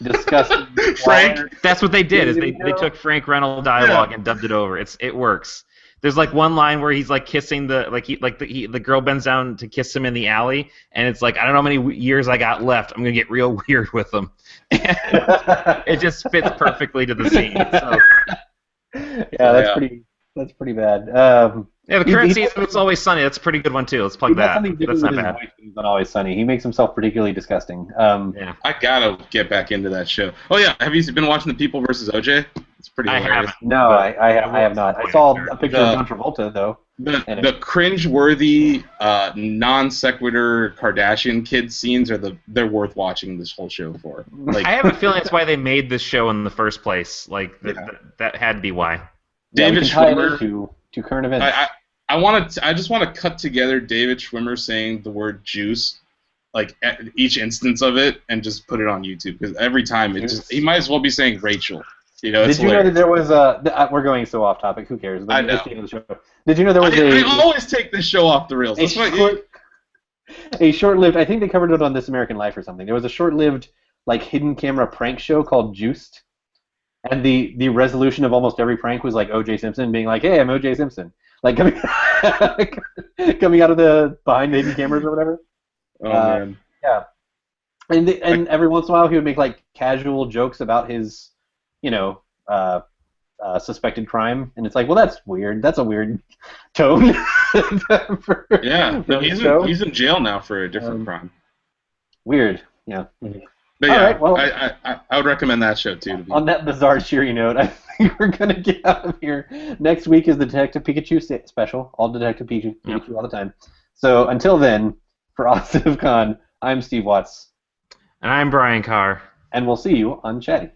disgusting. Frank. That's what they did. Is they took Frank Reynolds dialogue and dubbed it over. It works. There's like one line where he's like kissing the girl bends down to kiss him in the alley, and it's like, I don't know how many years I got left. I'm gonna get real weird with them. It just fits perfectly to the scene. So. That's pretty bad. The current season It's Always Sunny. That's a pretty good one too. Let's plug that. That's not bad. He's not Always Sunny. He makes himself particularly disgusting. I gotta get back into that show. Oh yeah, have you been watching The People versus OJ? It's pretty hilarious. No, I have not. I saw a picture of John Travolta though. The cringe-worthy, non sequitur Kardashian kid scenes they're worth watching this whole show for. Like, I have a feeling that's why they made this show in the first place. Like that had to be why. David we can tie it Schwimmer to current events. I just want to cut together David Schwimmer saying the word juice, like at each instance of it, and just put it on YouTube because every time he might as well be saying Rachel. You know, Did you know that there was a? We're going so off topic. Who cares? I know. The show. Did you know there was I always take this show off the rails. a short-lived? I think they covered it on This American Life or something. There was a short-lived like hidden camera prank show called Juiced, and the resolution of almost every prank was like O.J. Simpson being like, "Hey, I'm O.J. Simpson," like coming coming out of the behind the hidden cameras or whatever. Oh man. Yeah, and every once in a while he would make like casual jokes about his, suspected crime, and it's like, well, that's weird. That's a weird tone. He's in jail now for a different crime. Weird, yeah. But all yeah, right, well, I would recommend that show too. On that bizarre, cheery note, I think we're gonna get out of here. Next week is the Detective Pikachu special. All Detective Pikachu all the time. So until then, for Asif Khan, I'm Steve Watts. And I'm Brian Carr. And we'll see you on Chatty.